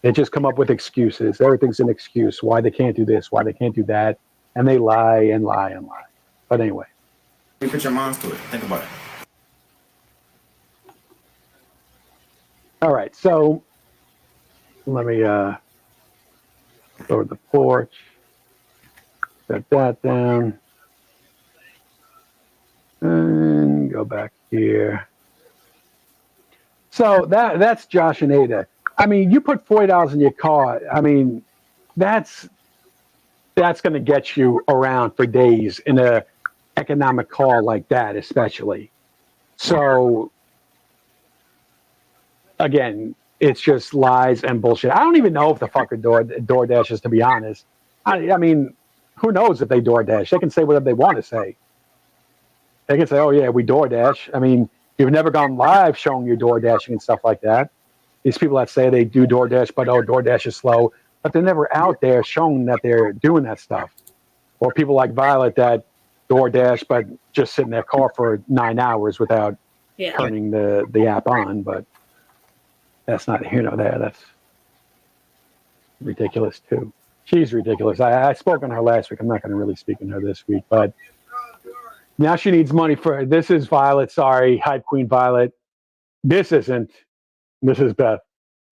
S2: They just come up with excuses. Everything's an excuse. Why they can't do this, why they can't do that. And they lie and lie and lie. But anyway.
S9: You put your minds to it. Think about it.
S2: All right, so let me go to the porch, set that down, and go back here. So that's Josh and Ada. I mean, you put $40 in your car. I mean, that's going to get you around for days in a economic car like that, especially. So again, it's just lies and bullshit. I don't even know if the fucker DoorDash is, to be honest. I mean, who knows if they DoorDash? They can say whatever they want to say. They can say, oh, yeah, we DoorDash. I mean, you've never gone live showing you DoorDashing and stuff like that. These people that say they do DoorDash, but, oh, DoorDash is slow. But they're never out there showing that they're doing that stuff. Or people like Violet that DoorDash, but just sit in their car for 9 hours without turning the app on. But that's not here nor there. That's ridiculous, too. She's ridiculous. I spoke on her last week. I'm not going to really speak on her this week. But now she needs money for... This is Violet. Sorry, Hype Queen Violet. This isn't. This is Beth.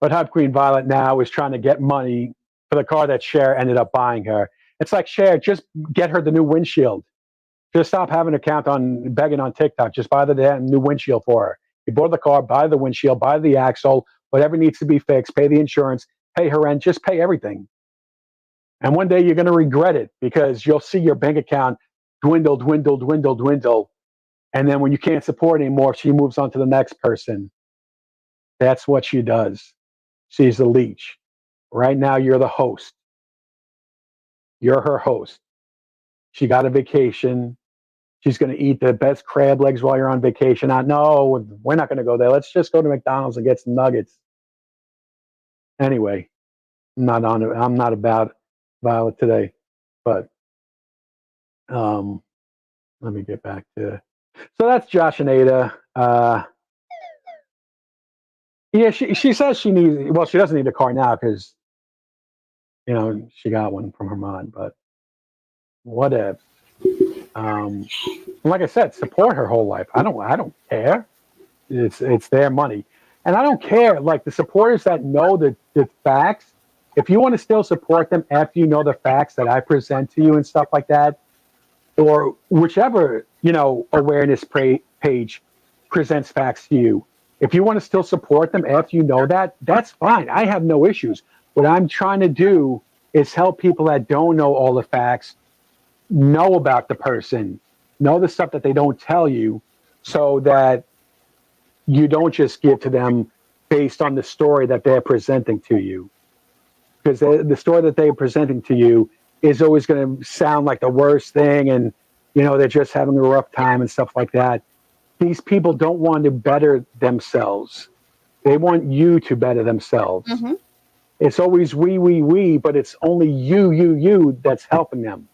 S2: But Hype Queen Violet now is trying to get money for the car that Cher ended up buying her. It's like, Cher, just get her the new windshield. Just stop having an account on begging on TikTok. Just buy the damn new windshield for her. You bought the car, buy the windshield, buy the axle, whatever needs to be fixed, pay the insurance, pay her rent, just pay everything. And one day you're going to regret it because you'll see your bank account dwindle. And then when you can't support anymore, she moves on to the next person. That's what she does. She's the leech. Right now, you're the host. You're her host. She got a vacation. She's going to eat the best crab legs while you're on vacation. No, we're not going to go there. Let's just go to McDonald's and get some nuggets. Anyway, I'm not about Violet today, but let me get back to. So that's Josh and Ada. Yeah, she says she needs. Well, she doesn't need a car now because, she got one from her mom. But whatever. Like I said, support her whole life. I don't care. It's their money, and I don't care. Like the supporters that know the facts. If you want to still support them after you know the facts that I present to you and stuff like that, or whichever awareness page presents facts to you. If you want to still support them after you know that, that's fine. I have no issues. What I'm trying to do is help people that don't know all the facts know about the person, know the stuff that they don't tell you, so that you don't just give to them based on the story that they're presenting to you. Because the story that they're presenting to you is always going to sound like the worst thing, and they're just having a rough time and stuff like that. These people don't want to better themselves. They want you to better themselves.
S1: Mm-hmm.
S2: It's always we, but it's only you that's helping them.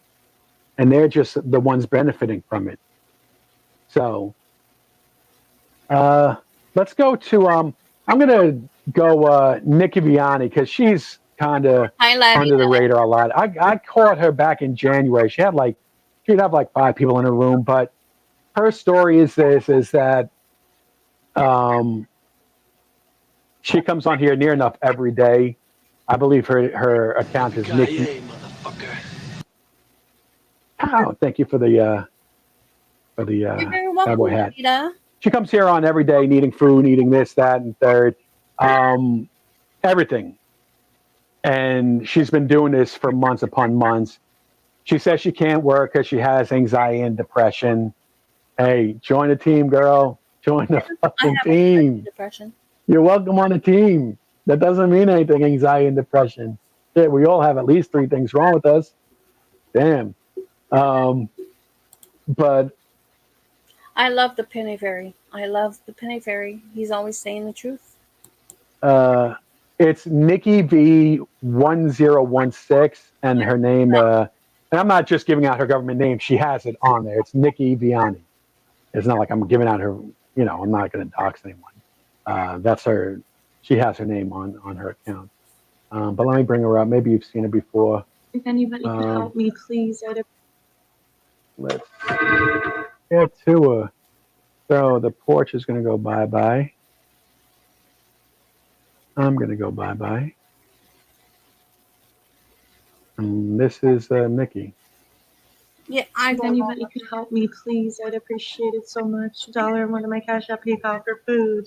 S2: And they're just the ones benefiting from it. So, let's go to, I'm going to go Nikki Vianney, because she's kind of under the radar a lot. I caught her back in January. She'd have like 5 people in her room, but her story is that she comes on here near enough every day. I believe her account is Nikki.
S4: Motherfucker.
S2: Oh, thank you for the
S1: You're very welcome,
S2: cowboy hat.
S1: Rita.
S2: She comes here on every day, needing food, needing this, that, and third, everything. And she's been doing this for months upon months. She says she can't work because she has anxiety and depression. Hey, join the team, girl. Join the fucking team.
S1: Depression.
S2: You're welcome on the team. That doesn't mean anything, anxiety and depression. Shit, we all have at least 3 things wrong with us. Damn. But
S1: I love the Penny Fairy. He's always saying the truth.
S2: it's Nikki V1016, and her name, and I'm not just giving out her government name, she has it on there. It's Nikki Vianney. It's not like I'm giving out her, I'm not going to dox anyone. That's her, she has her name on her account. But let me bring her up. Maybe you've seen her before.
S8: If anybody could help me, please.
S2: Let's get to her. So the porch is going to go bye-bye. I'm going to go bye-bye. And this is Nikki.
S1: Yeah,
S8: If anybody could help me, please, I'd appreciate it so much. $1 in one of my Cash App, PayPal for food.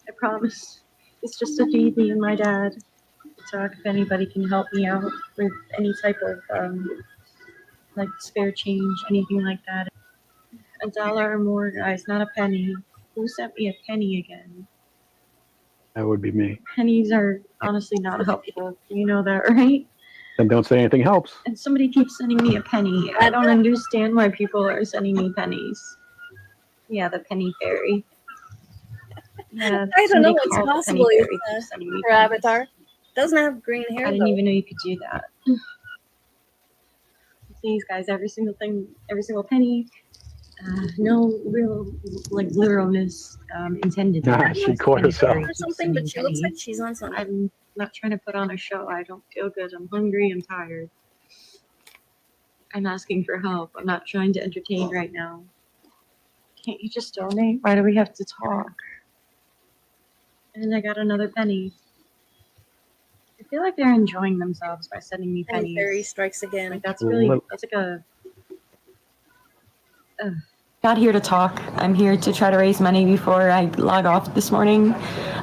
S8: I promise. It's just to feed me and my dad. So if anybody can help me out with any type of like spare change, anything like that. $1 or more, guys, not a penny. Who sent me a penny again?
S2: That would be me.
S8: Pennies are honestly not helpful. You know that, right?
S2: And don't say anything helps.
S8: And somebody keeps sending me a penny. I don't understand why people are sending me pennies. Yeah, the penny fairy. Yeah,
S1: I don't know
S8: somebody
S1: what's
S8: called the
S1: possible
S8: penny
S1: is
S8: fairy keeps sending me
S1: her
S8: pennies.
S1: avatar doesn't have green hair.
S8: I didn't even know you could do that. Please, guys, every single thing, every single penny. No real, like, literalness intended.
S2: Nah, she caught herself.
S1: or something, but she looks like she's on something.
S8: I'm not trying to put on a show. I don't feel good. I'm hungry. I'm tired. I'm asking for help. I'm not trying to entertain right now. Can't you just donate? Why do we have to talk? And I got another penny. I feel like they're enjoying themselves by sending me
S1: Penny
S8: pennies.
S1: Fairy strikes again.
S8: Like that's really, that's like a. Not here to talk. I'm here to try to raise money before I log off this morning.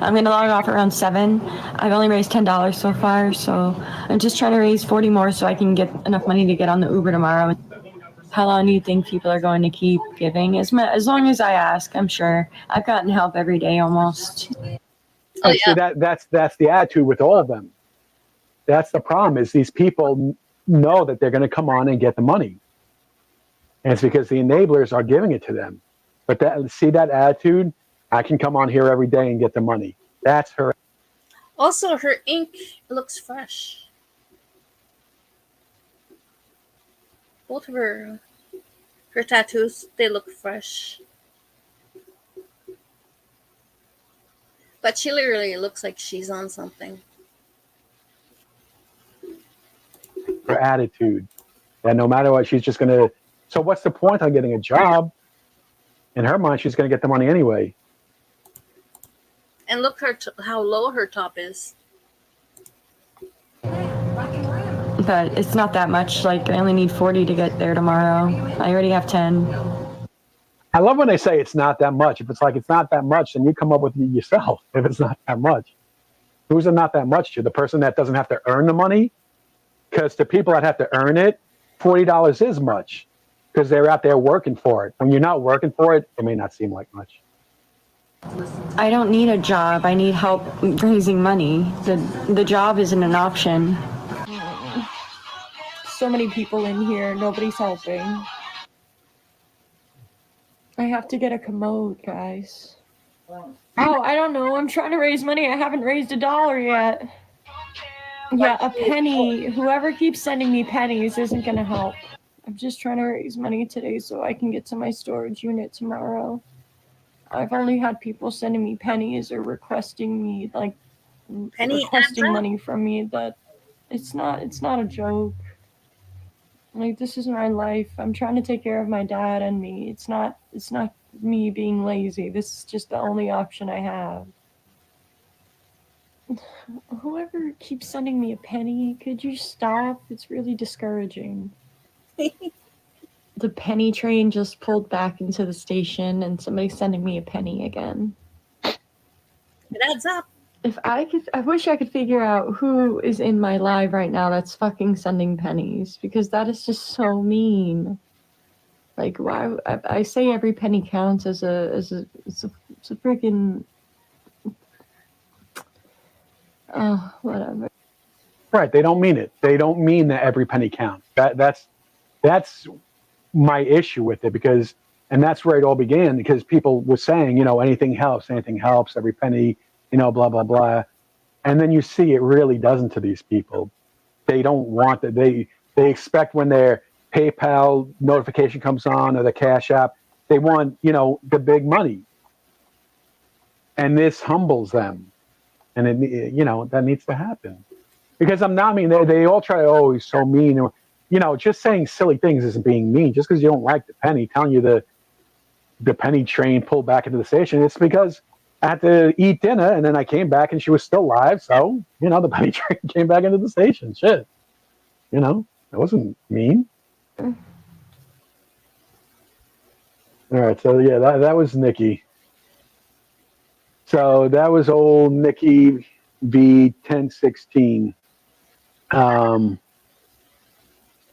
S8: I'm gonna log off around 7. I've only raised $10 so far, so I'm just trying to raise 40 more so I can get enough money to get on the Uber tomorrow. How long do you think people are going to keep giving? As long as I ask, I'm sure. I've gotten help every day almost.
S1: Oh,
S2: See, that's the attitude with all of them. That's the problem, is these people know that they're going to come on and get the money. And it's because the enablers are giving it to them. But that attitude, I can come on here every day and get the money. That's her.
S1: Also, her ink looks fresh. Both of her tattoos, they look fresh. But she literally looks like she's on something.
S2: Her attitude. And no matter what, she's just going to. So what's the point on getting a job? In her mind, she's going to get the money anyway.
S1: And look how low her top is.
S8: But it's not that much. Like, I only need 40 to get there tomorrow. I already have 10.
S2: I love when they say it's not that much. If it's like it's not that much, then you come up with it yourself. If it's not that much, who's it not that much to? The person that doesn't have to earn the money? Because to people that have to earn it, $40 is much because they're out there working for it. When you're not working for it, it may not seem like much.
S8: I don't need a job. I need help raising money. The job isn't an option. So many people in here. Nobody's helping. I have to get a commode, guys. Oh, I don't know. I'm trying to raise money. I haven't raised $1 yet. Yeah, a penny. Whoever keeps sending me pennies isn't gonna help. I'm just trying to raise money today so I can get to my storage unit tomorrow. I've only had people sending me pennies or requesting me requesting money from me that it's not a joke. Like, this is my life. I'm trying to take care of my dad and me. It's not me being lazy. This is just the only option I have. Whoever keeps sending me a penny, could you stop? It's really discouraging. The penny train just pulled back into the station and somebody's sending me a penny again.
S1: It adds up.
S8: I wish I could figure out who is in my live right now that's fucking sending pennies, because that is just so mean. Like, why? I say every penny counts it's a freaking whatever.
S2: Right. They don't mean it. They don't mean that every penny counts. That's my issue with it, because, and that's where it all began, because people were saying, anything helps, every penny, blah, blah, blah. And then you see it really doesn't to these people. They don't want that. They expect when their PayPal notification comes on or the Cash App, they want, the big money. And this humbles them. And that needs to happen, because they all try to, oh, he's so mean. Just saying silly things isn't being mean. Just because you don't like the penny, telling you the penny train pulled back into the station, it's because I had to eat dinner and then I came back and she was still live. So, the penny train came back into the station. Shit. It wasn't mean. All right. So, yeah, that was Nikki. So that was old Nikki v. 1016.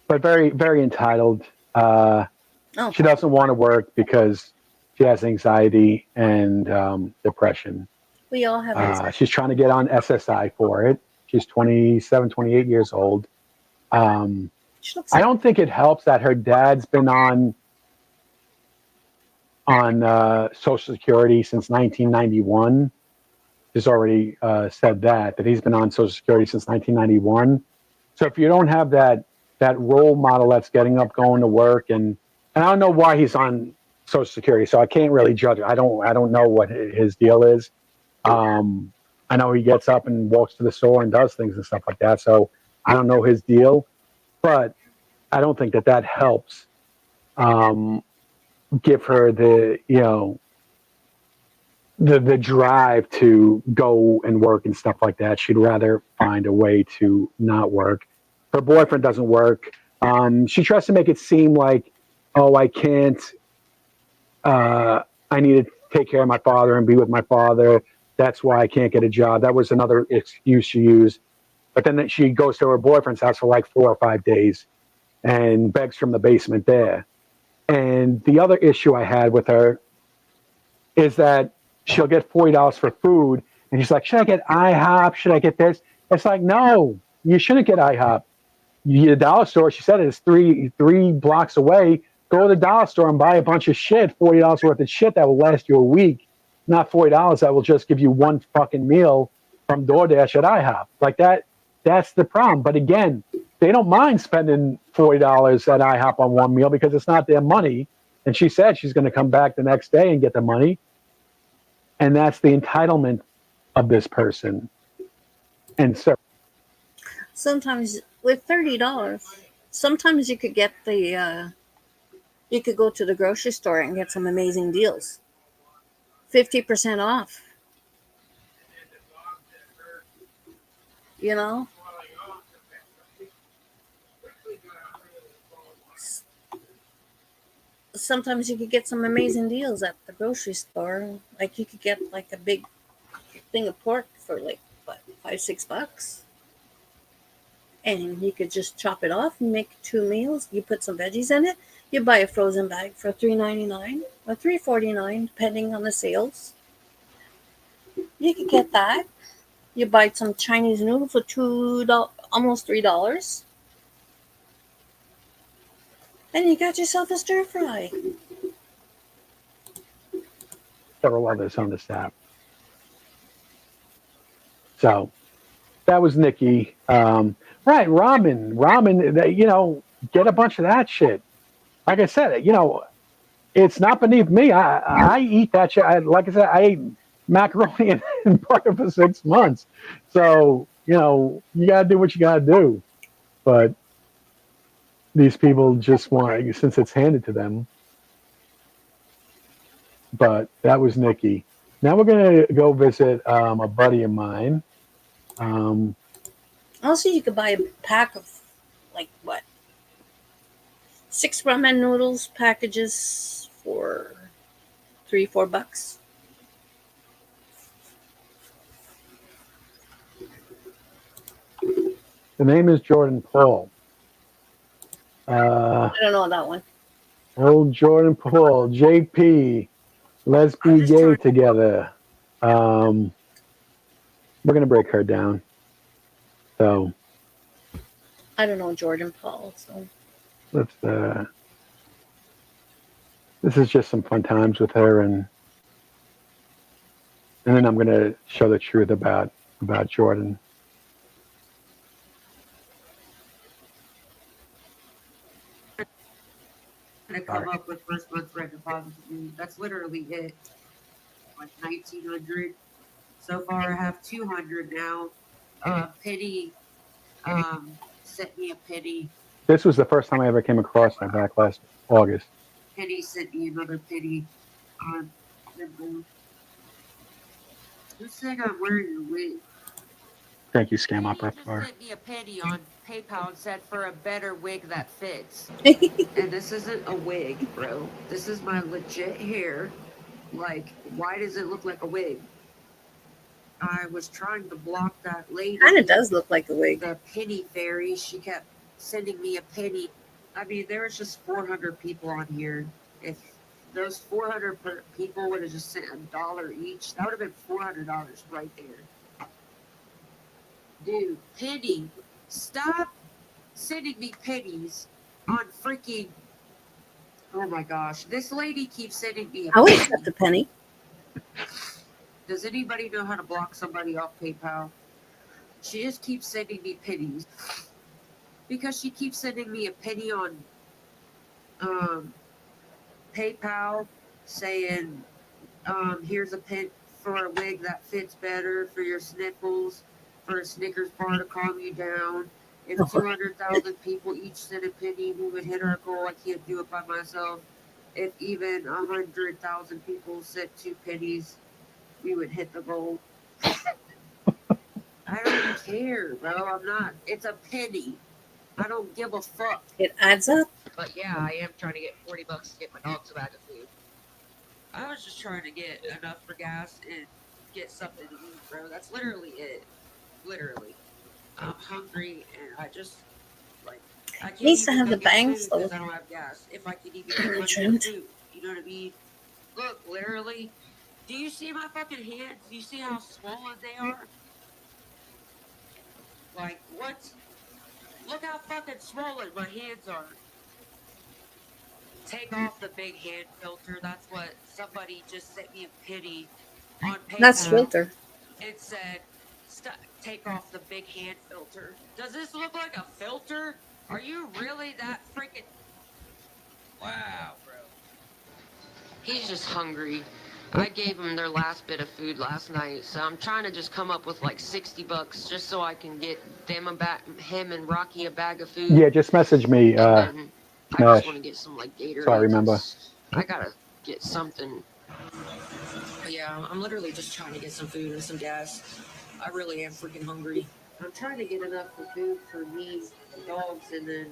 S2: But very, very entitled. She doesn't want to work because she has anxiety and depression.
S1: We all have anxiety.
S2: She's trying to get on SSI for it. She's 27, 28 years old. I don't think it helps that her dad's been on Social Security since 1991. She's already said that he's been on Social Security since 1991. So if you don't have that role model that's getting up, going to work, and I don't know why he's on Social Security, so I can't really judge it. I don't know what his deal is. I know he gets up and walks to the store and does things and stuff like that. So I don't know his deal, but I don't think that helps give her the drive to go and work and stuff like that. She'd rather find a way to not work. Her boyfriend doesn't work. She tries to make it seem like, oh, I can't. I need to take care of my father and be with my father. That's why I can't get a job. That was another excuse she used. But then she goes to her boyfriend's house for like 4 or 5 days and begs from the basement there. And the other issue I had with her is that she'll get $40 for food. And she's like, should I get IHOP? Should I get this? It's like, no, you shouldn't get IHOP. The dollar store, she said, it is three blocks away. Go to the dollar store and buy a bunch of shit, $40 worth of shit that will last you a week. Not $40 that will just give you one fucking meal from DoorDash at IHOP. Like that's the problem. But again, they don't mind spending $40 at IHOP on one meal because it's not their money. And she said she's going to come back the next day and get the money. And that's the entitlement of this person. And so
S1: sometimes with $30, sometimes you could get you could go to the grocery store and get some amazing deals. 50% off. Sometimes you could get some amazing deals at the grocery store. Like you could get like a big thing of pork for like $5-6, and you could just chop it off and make 2 meals. You put some veggies in it. You buy a frozen bag for $3.99 or $3.49, depending on the sales. You could get that. You buy some Chinese noodle for $2, almost $3. And you got yourself a stir fry.
S2: several others on the staff. So that was Nikki. Right, ramen. Get a bunch of that shit. Like I said, it's not beneath me. I eat that shit. Like I said, I ate macaroni in part of for 6 months. So you gotta do what you gotta do. But these people just want, since it's handed to them. But that was Nikki. Now we're gonna go visit a buddy of mine.
S1: Also, you could buy a pack of, like, what? 6 ramen noodles packages for $3-4.
S2: The name is Jordan Paul.
S1: I don't know that one.
S2: Old Jordan Paul, JP. Let's be gay together. We're gonna break her down. So
S1: I don't know Jordan Paul. So
S2: let's. This is just some fun times with her, and then I'm gonna show the truth about Jordan.
S10: To come up with first month's rent deposit. That's literally it. Like 1,900. So far, I have 200 now. Penny sent me a penny.
S2: This was the first time I ever came across her back last August.
S10: Penny sent me another penny on Venmo. Who said I'm wearing a wig?
S2: Thank you, Scam
S10: Penny
S2: Opera.
S10: just
S2: For
S10: sent me a penny on PayPal and said for a better wig that fits. And this isn't a wig, bro. This is my legit hair. Like, why does it look like a wig? I was trying to block that lady.
S1: kind of does look like a wig.
S10: The penny fairy. She kept sending me a penny. I mean, there was just 400 people on here. If those 400 people would have just sent $1 each, that would have been $400 right there. Dude, penny, stop sending me pennies on freaking. Oh my gosh, this lady keeps sending me a
S1: I would
S10: penny.
S1: accept a penny.
S10: Does anybody know how to block somebody off PayPal? She just keeps sending me pennies. Because she keeps sending me a penny on PayPal saying, here's a pen for a wig that fits better for your sniffles, for a Snickers bar to calm you down. If 200,000 people each sent a penny, we would hit our goal. I can't do it by myself. If even 100,000 people sent 2 pennies, we would hit the goal. I don't care, bro. I'm not. It's a penny. I don't give a fuck.
S1: It adds up.
S10: But yeah, I am trying to get $40 to get my dogs a bag of food. I was just trying to get enough for gas and get something to eat, bro. That's literally it. Literally. I'm hungry and I just, like, I can't
S1: Needs to
S10: even
S1: have
S10: go
S1: the
S10: get
S1: bangs,
S10: food 'cause
S1: though.
S10: I don't have gas. If I could even get money for
S1: Trimmed.
S10: food. You know what I mean? Look, literally. Do you see my fucking hands? Do you see how swollen they are? Like, what? Look how fucking swollen my hands are. Take off the big hand filter. That's what somebody just sent me a penny on PayPal.
S1: That's filter.
S10: It said, take off the big hand filter. Does this look like a filter? Are you really that freaking... Wow, bro. He's just hungry. I gave him their last bit of food last night, so I'm trying to just come up with like $60 just so I can get him and Rocky a bag of food.
S2: Yeah, just message me.
S10: I just
S2: Smash.
S10: want to get some like Gatorade.
S2: So I remember.
S10: I gotta get something. But yeah, I'm literally just trying to get some food and some gas. I really am freaking hungry. I'm trying to get enough for food for me, the dogs, and then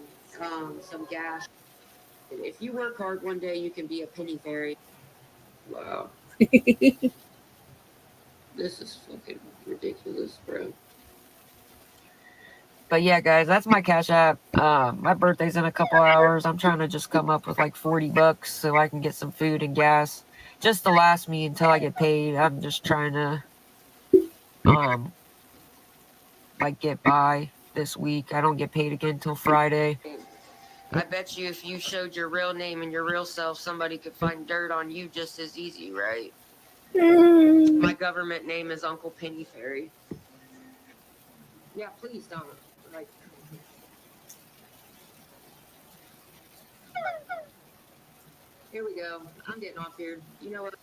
S10: some gas. If you work hard one day, you can be a penny fairy. Wow. This is fucking ridiculous, bro. But yeah, guys, that's my Cash App. My birthday's in a couple hours. I'm trying to just come up with like $40 so I can get some food and gas, just to last me until I get paid. I'm just trying to, like, get by this week. I don't get paid again until Friday. I bet you if you showed your real name and your real self, somebody could find dirt on you just as easy, right? My government name is Uncle Penny Fairy. Yeah, please don't. Like, here we go. I'm getting off here. You know what?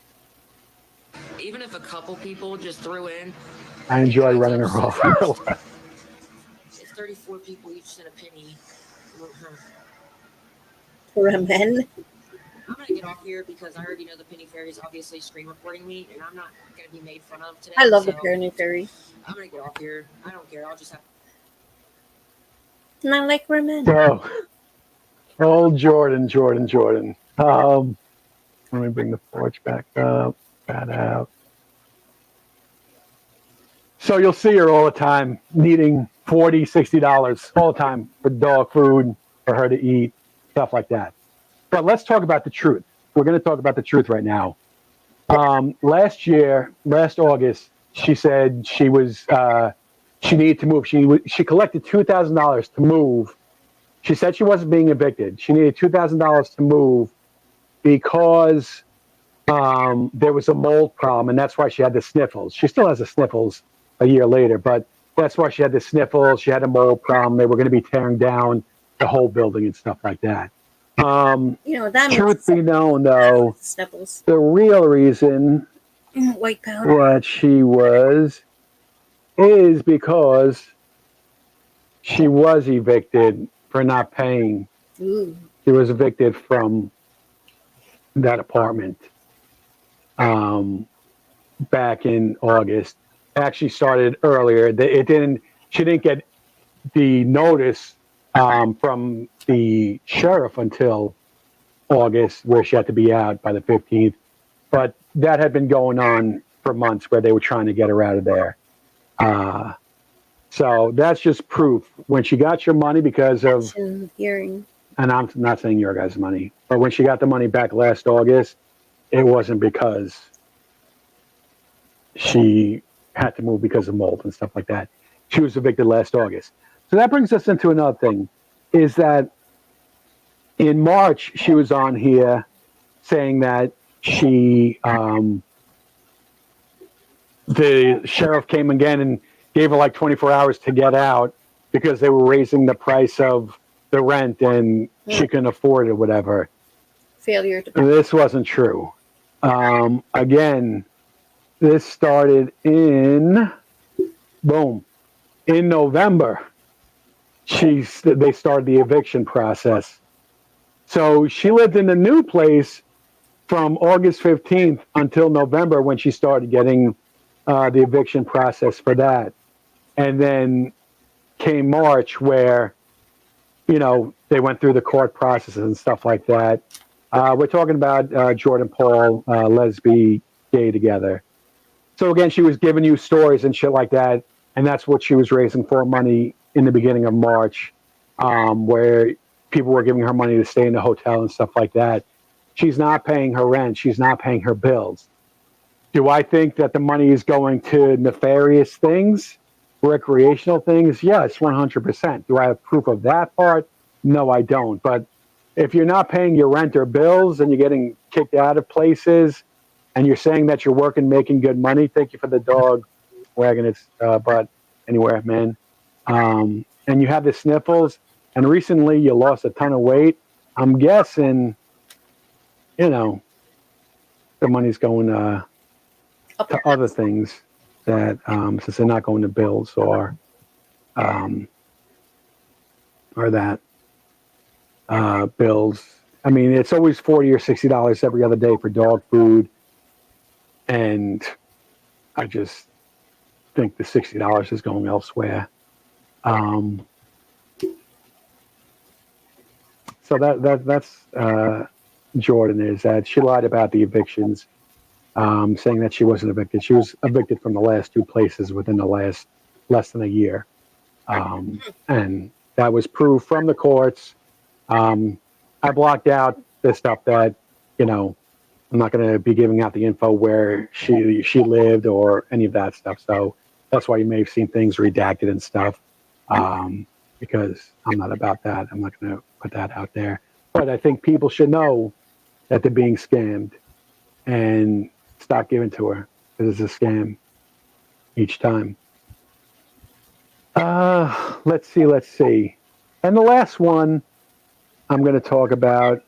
S10: Even if a couple people just threw in,
S2: I enjoy running her off.
S10: it's 34 people each sent a penny.
S1: Ramen.
S10: I'm gonna get off here because I already know the Penny Fairy is obviously screen recording me, and I'm not gonna be made fun of today.
S1: I love the
S10: so
S1: Penny Fairy.
S10: I'm gonna get off here. I don't care. I'll just have.
S1: And I like ramen.
S2: So, old Jordan. Let me bring the porch back up, that out. So you'll see her all the time needing $40, $60 all the time for dog food, for her to eat, stuff like that. But let's talk about the truth. We're going to talk about the truth right now. Last August, she said she needed to move. She collected $2,000 to move. She said she wasn't being evicted. She needed $2,000 to move because there was a mold problem, and that's why she had the sniffles. She still has the sniffles a year later, but that's why she had the sniffles. She had a mold problem. They were going to be tearing down the whole building and stuff like that.
S1: That
S2: Truth be known, though,
S1: sniffles.
S2: the real reason
S1: White powder.
S2: what she was is because she was evicted for not paying.
S1: Ooh.
S2: She was evicted from that apartment back in August. Actually started earlier. She didn't get the notice from the sheriff until August, where she had to be out by the 15th. But that had been going on for months, where they were trying to get her out of there. So that's just proof. When she got your money because of
S1: Hearing.
S2: and I'm not saying your guys' money, but when she got the money back last August, it wasn't because she had to move because of mold and stuff like that. She was evicted last August. So that brings us into another thing, is that in March, she was on here saying that the sheriff came again and gave her like 24 hours to get out because they were raising the price of the rent and she couldn't afford it or whatever.
S1: Failure to
S2: And this wasn't true. Again, this started in November. They started the eviction process. So she lived in the new place from August 15th until November, when she started getting the eviction process for that. And then came March, where, they went through the court processes and stuff like that. We're talking about Jordan Paul, lesbian, gay together. So again, she was giving you stories and shit like that. And that's what she was raising for money in the beginning of March, where people were giving her money to stay in the hotel and stuff like that. She's not paying her rent. She's not paying her bills. Do I think that the money is going to nefarious things, recreational things? Yes, 100%. Do I have proof of that part? No, I don't. But if you're not paying your rent or bills and you're getting kicked out of places and you're saying that you're working, making good money, thank you for the dog wagging its butt anywhere, man. And you have the sniffles, and recently you lost a ton of weight, I'm guessing, the money's going to other things that, since they're not going to bills or that bills. I mean, it's always $40 or $60 every other day for dog food, and I just think the $60 is going elsewhere. So that's Jordan, is that she lied about the evictions, saying that she wasn't evicted. She was evicted from the last two places within the less than a year. And that was proved from the courts. I blocked out the stuff that, I'm not going to be giving out the info where she lived or any of that stuff. So that's why you may have seen things redacted and stuff, because I'm not about that. I'm not going to put that out there. But I think people should know that they're being scammed. And stock given to her because it's a scam each time. Let's see. And the last one I'm going to talk about,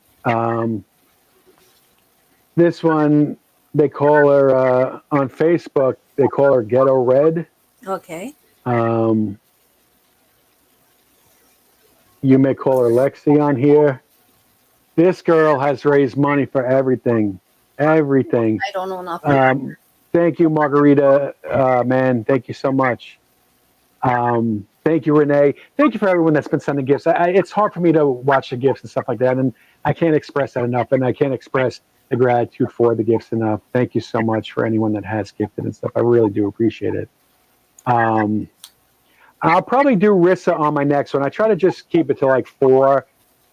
S2: this one, they call her, on Facebook, they call her Ghetto Red.
S1: Okay.
S2: You may call her Lexi on here. This girl has raised money for everything. Everything.
S1: I don't know nothing.
S2: Thank you, Margarita, man. Thank you so much. Thank you, Renee. Thank you for everyone that's been sending gifts. It's hard for me to watch the gifts and stuff like that, and I can't express that enough, and I can't express the gratitude for the gifts enough. Thank you so much for anyone that has gifted and stuff. I really do appreciate it. I'll probably do Rissa on my next one. I try to just keep it to like 4.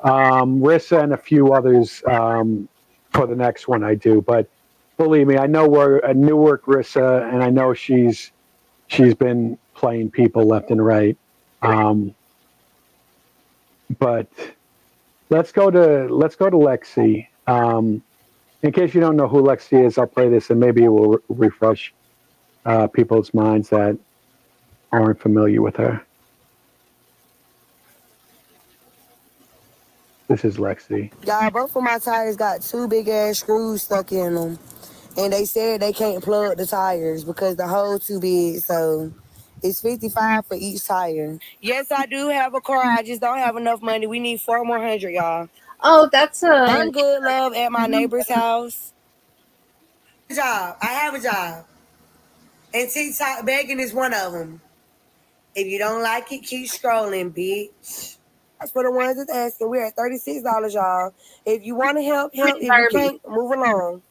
S2: Rissa and a few others for the next one I do. But believe me, I know we're a Newark Rissa, and I know she's been playing people left and right. But let's go to Lexi. In case you don't know who Lexi is, I'll play this, and maybe it will refresh people's minds that aren't familiar with her. This is Lexi.
S11: Yeah, both of my tires got 2 big ass screws stuck in them. And they said they can't plug the tires because the hole's too big. So it's $55 for each tire. Yes, I do have a car. I just don't have enough money. We need 4 more hundred, y'all.
S1: Oh, that's
S11: I'm good, love, at my neighbor's house. I have a job. And TikTok begging is one of them. If you don't like it, keep scrolling, bitch. That's for the ones that's asking. We're at $36, y'all. If you want to help. If you can't, move along.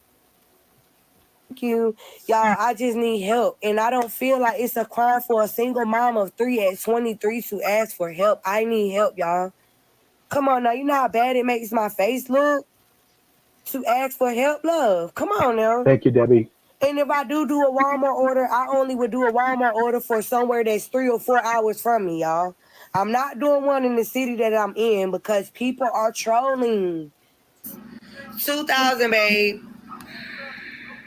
S11: Thank you. Y'all, I just need help. And I don't feel like it's a crime for a single mom of 3 at 23 to ask for help. I need help, y'all. Come on now. You know how bad it makes my face look? To ask for help, love. Come on now.
S2: Thank you, Debbie.
S11: And if I do a Walmart order, I only would do a Walmart order for somewhere that's 3 or 4 hours from me, y'all. I'm not doing one in the city that I'm in because people are trolling. 2,000, babe.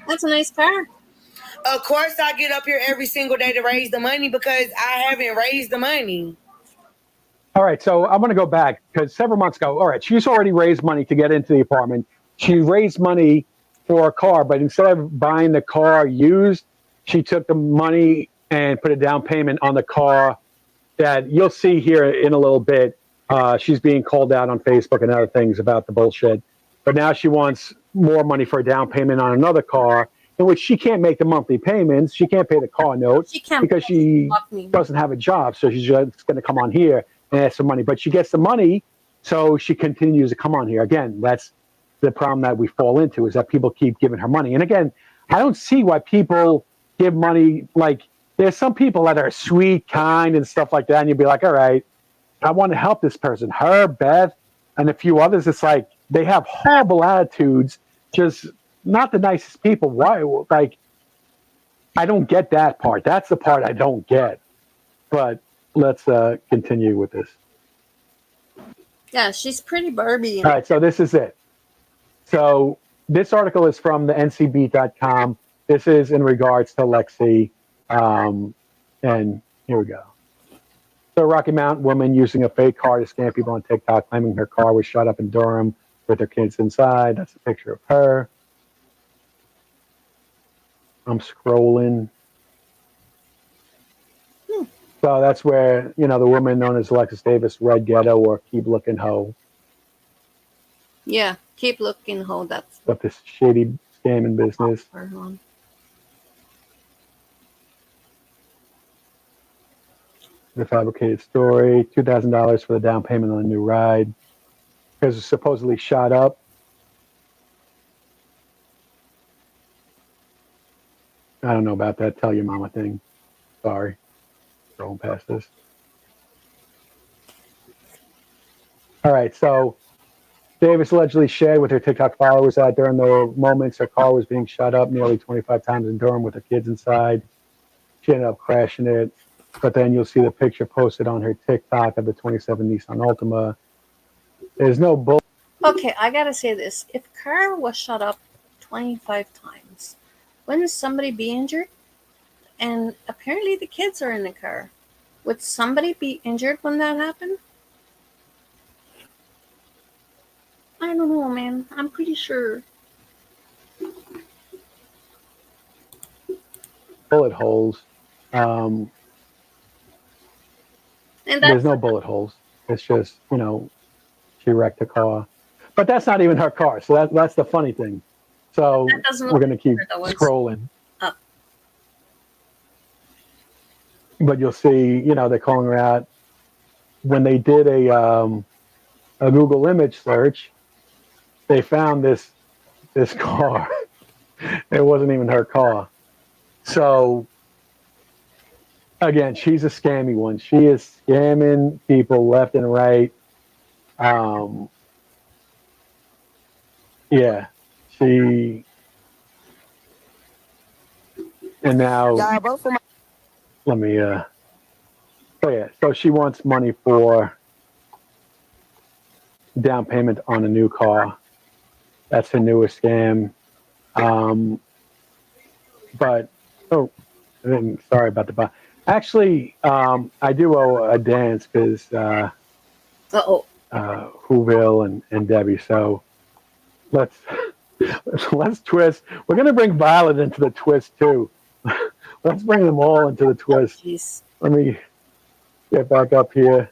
S1: That's a nice car.
S11: Of course, I get up here every single day to raise the money because I haven't raised the money.
S2: All right, so I'm going to go back because several months ago, all right, she's already raised money to get into the apartment. She raised money for a car, but instead of buying the car used, she took the money and put a down payment on the car that you'll see here in a little bit. She's being called out on Facebook and other things about the bullshit. But now she wants more money for a down payment on another car, in which she can't make the monthly payments. She can't pay the car note because she doesn't have a job. So she's just going to come on here and ask for money. But she gets the money, so she continues to come on here. Again, that's the problem that we fall into, is that people keep giving her money. And again, I don't see why people give money. Like, there's some people that are sweet, kind, and stuff like that, and you'd be like, all right, I want to help this person. Her, Beth, and a few others, it's like they have horrible attitudes, just not the nicest people. Why? Like, I don't get that part. That's the part I don't get. But let's continue with this.
S1: Yeah, she's pretty Barbie.
S2: All right, so this is it. So this article is from the ncb.com. This is in regards to Lexi. And here we go. So Rocky Mountain woman using a fake car to scam people on TikTok, claiming her car was shot up in Durham with her kids inside. That's a picture of her. I'm scrolling. So that's where, you know, the woman known as Alexis Davis, Red Ghetto, or Keep Looking Ho.
S1: Yeah, Keep Looking Ho. That's
S2: But this shady scamming business. The fabricated story, $2,000 for the down payment on a new ride, because it's supposedly shot up. I don't know about that tell your mama thing. Sorry. Going past this. All right, so Davis allegedly shared with her TikTok followers that during the moments her car was being shot up nearly 25 times in Durham with her kids inside. She ended up crashing it. But then you'll see the picture posted on her TikTok of the 27 Nissan Altima. There's no bull.
S1: Okay, I gotta say this. If a car was shut up 25 times, Wouldn't somebody be injured? And apparently the kids are in the car. Would somebody be injured when that happened? I don't know, man. I'm pretty sure.
S2: Bullet holes. Um,
S1: And
S2: there's
S1: that's
S2: no bullet holes. It's just, she wrecked a car. But that's not even her car. So that's the funny thing. So
S1: that doesn't
S2: we're
S1: look
S2: going to keep
S1: though. It's
S2: scrolling.
S1: up.
S2: But you'll see, they're calling her out. When they did a Google image search, they found this car. It wasn't even her car. So again, she's a scammy one. She is scamming people left and right. Yeah, she, and now
S11: Y'all both for my
S2: let me. So yeah, so she wants money for down payment on a new car. That's her newest scam. But sorry about the bot. Actually, I do owe a dance because Whoville and Debbie. So let's twist. We're gonna bring Violet into the twist too. Let's bring them all into the twist.
S1: Jeez.
S2: Let me get back up here.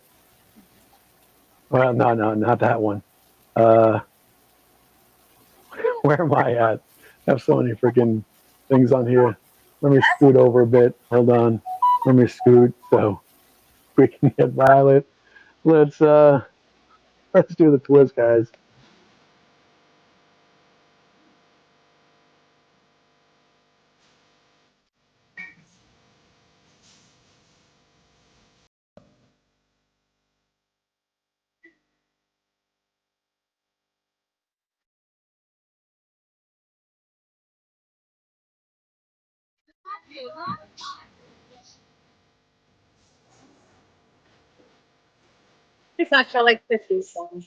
S2: Well, no, not that one. Where am I at? I have so many freaking things on here. Let me scoot over a bit. Hold on. Let me scoot so we can get Violet. Let's do the twist, guys.
S8: It's actually like 50 songs.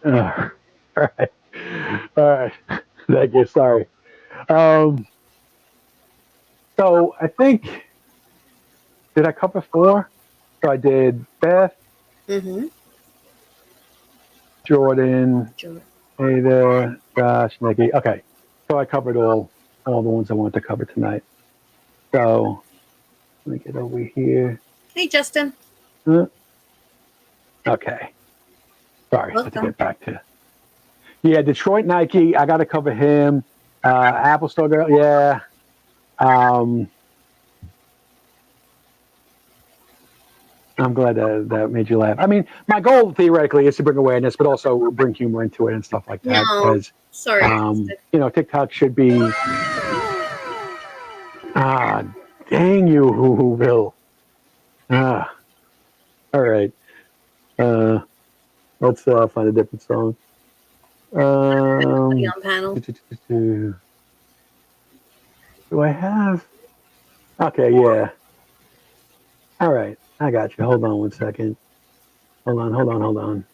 S2: All right. All right. Thank you. Sorry. So I think, did I cover 4? So I did Beth,
S1: Mm-hmm.
S2: Jordan,
S1: Sure.
S2: Ada, Josh, Nikki. Okay. So I covered all the ones I wanted to cover tonight. So let me get over here.
S1: Hey, Justin.
S2: Okay. Sorry, I had to
S1: Welcome.
S2: get back to. Yeah, Detroit Nike. I got to cover him. Apple Store girl. Yeah. I'm glad that made you laugh. I mean, my goal theoretically is to bring awareness, but also bring humor into it and stuff like that.
S1: No,
S2: Because
S1: sorry.
S2: TikTok should be. Dang you, Whoville. All right. Let's find a different song.
S1: Everybody on panel.
S2: Do I have? Okay, yeah. All right, I got you. Hold on one second. Hold on.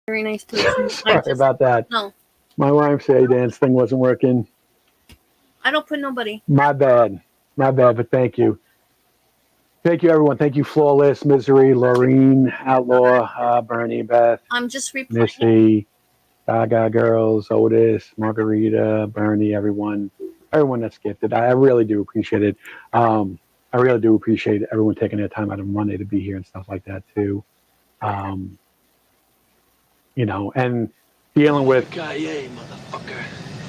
S1: very nice person.
S2: Sorry about that.
S1: No,
S2: My YMCA dance thing wasn't working.
S1: I don't put nobody.
S2: My bad, but thank you. Thank you, everyone. Thank you, Flawless, Misery, Laureen, Outlaw, Bernie, Beth,
S1: I'm just replying.
S2: Missy, Gaga Girls, Otis, Margarita, Bernie, everyone that's gifted. I really do appreciate it. I really do appreciate everyone taking their time out of Monday to be here and stuff like that too. You know, and dealing with.
S4: Yippee-ki-yay, motherfucker.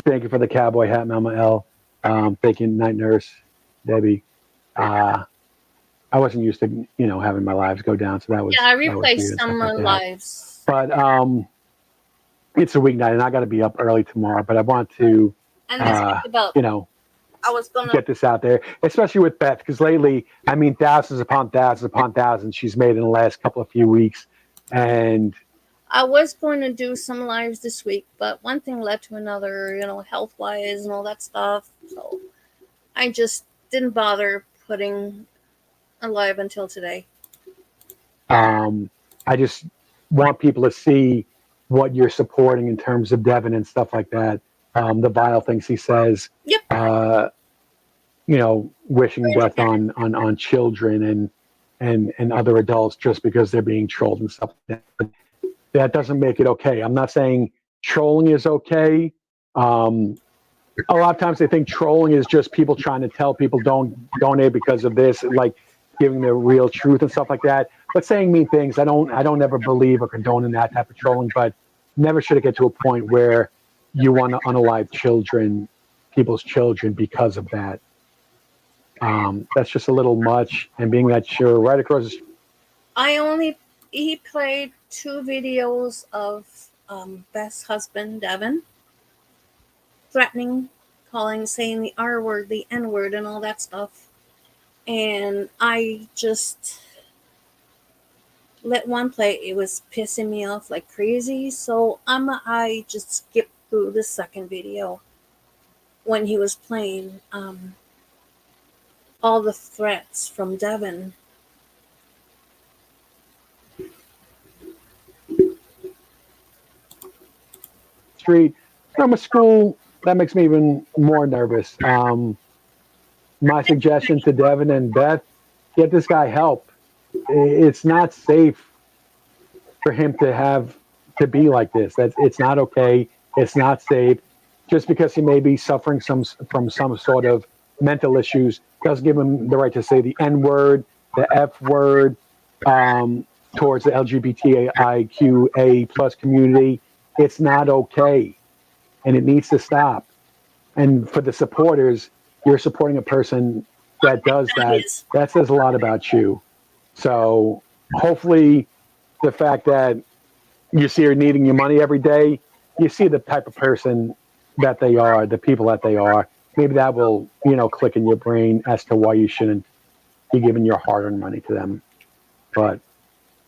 S2: Thank you for the cowboy hat, Mama L. Thank you, Night Nurse, Debbie. I wasn't used to, you know, having my lives go down, so that was.
S1: Yeah, I
S2: that was
S1: replaced
S2: weird and
S1: some
S2: stuff like that.
S1: lives.
S2: But it's a weeknight, and I got to be up early tomorrow. But I want to,
S1: And let's speak about.
S2: you know,
S1: I was gonna.
S2: get this out there, especially with Beth, because lately, I mean, thousands upon thousands she's made in the last couple of few weeks, and
S1: I was going to do some lives this week, but one thing led to another, you know, health wise and all that stuff. So I just didn't bother putting a live until today.
S2: I just want people to see what you're supporting in terms of Devin and stuff like that. The vile things he says.
S1: Yep.
S2: You know, wishing death on children and other adults just because they're being trolled and stuff like that. That doesn't make it okay. I'm not saying trolling is okay. A lot of times they think trolling is just people trying to tell people don't donate because of this, like giving the real truth and stuff like that. But saying mean things, I don't ever believe or condone in that type of trolling, but never should it get to a point where you want to unalive children, people's children because of that. That's just a little much. And being that you're right across the
S1: He played 2 videos of Beth's husband, Devin, threatening, saying the R word, the N word, and all that stuff. And I just let one play. It was pissing me off like crazy. So I just skipped through the second video when he was playing all the threats from Devin.
S2: street from a school. That makes me even more nervous. My suggestion to Devin and Beth, get this guy help. It's not safe for him to be like this. It's not okay. It's not safe. Just because he may be suffering from some sort of mental issues doesn't give him the right to say the N word, the F word, towards the LGBTIQA plus community. It's not okay, and it needs to stop. And for the supporters, you're supporting a person that does that. That says a lot about you. So hopefully the fact that you see her needing your money every day, you see the type of person that they are, the people that they are. Maybe that will, click in your brain as to why you shouldn't be giving your hard-earned money to them. But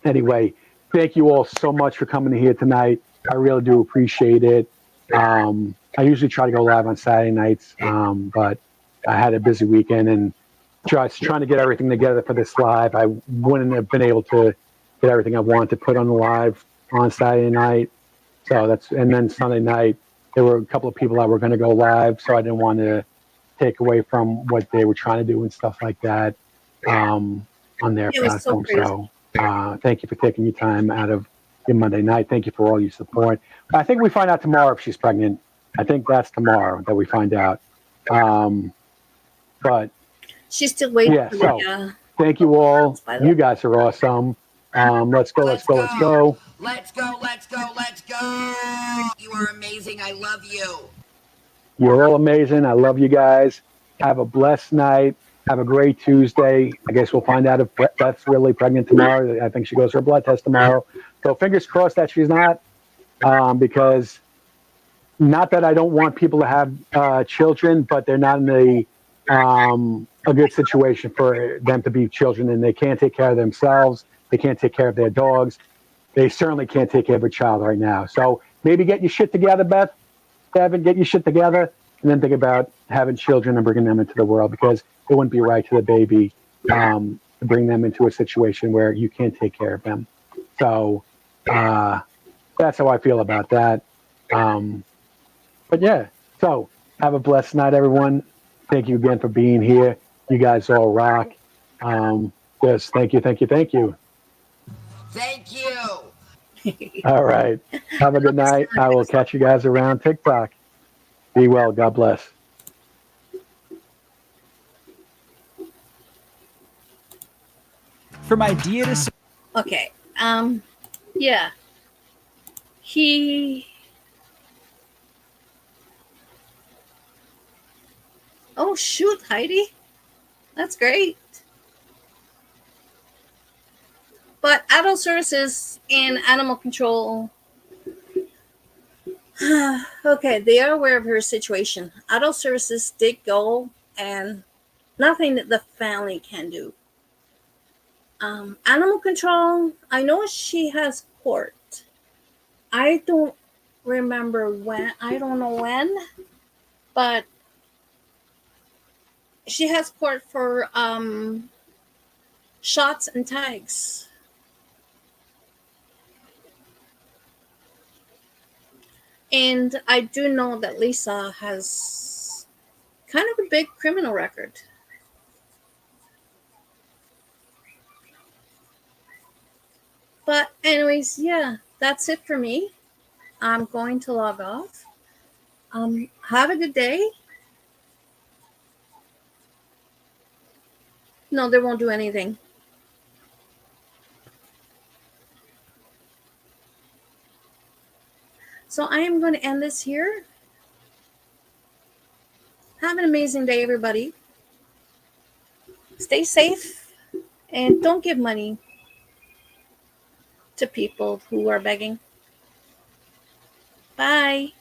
S2: anyway, thank you all so much for coming here tonight. I really do appreciate it. I usually try to go live on Saturday nights, but I had a busy weekend and just trying to get everything together for this live. I wouldn't have been able to get everything I wanted to put on the live on Saturday night. And then Sunday night, there were a couple of people that were going to go live, so I didn't want to take away from what they were trying to do and stuff like that on their platform. So thank you for taking your time out of your Monday night. Thank you for all your support. I think we find out tomorrow if she's pregnant. I think that's tomorrow that we find out. But
S1: she's still waiting.
S2: Yeah. So thank you all. You guys are awesome. Let's go.
S7: Let's go. You are amazing. I love you.
S2: You're all amazing. I love you guys. Have a blessed night. Have a great Tuesday. I guess we'll find out if Beth's really pregnant tomorrow. I think she goes for a blood test tomorrow. So fingers crossed that she's not, because not that I don't want people to have children, but they're not in a good situation for them to be children, and they can't take care of themselves. They can't take care of their dogs. They certainly can't take care of a child right now. So maybe get your shit together, Beth. Devin, get your shit together, and then think about having children and bringing them into the world, because it wouldn't be right to the baby to bring them into a situation where you can't take care of them. So that's how I feel about that. But yeah, so have a blessed night, everyone. Thank you again for being here. You guys all rock. Yes, thank you.
S7: Thank you.
S2: All right. Have a good night. I will catch you guys around TikTok. Be well. God bless.
S12: From idea to
S1: Okay. Yeah. He. Oh shoot, Heidi. That's great. But adult services and animal control. Okay, they are aware of her situation. Adult services did go, and nothing that the family can do. Animal control, I know she has court. I don't remember when, I don't know when, but she has court for shots and tags. And I do know that Lisa has kind of a big criminal record. But anyways, yeah, that's it for me. I'm going to log off. Have a good day. No, they won't do anything. So I am going to end this here. Have an amazing day, everybody. Stay safe and don't give money to people who are begging. Bye.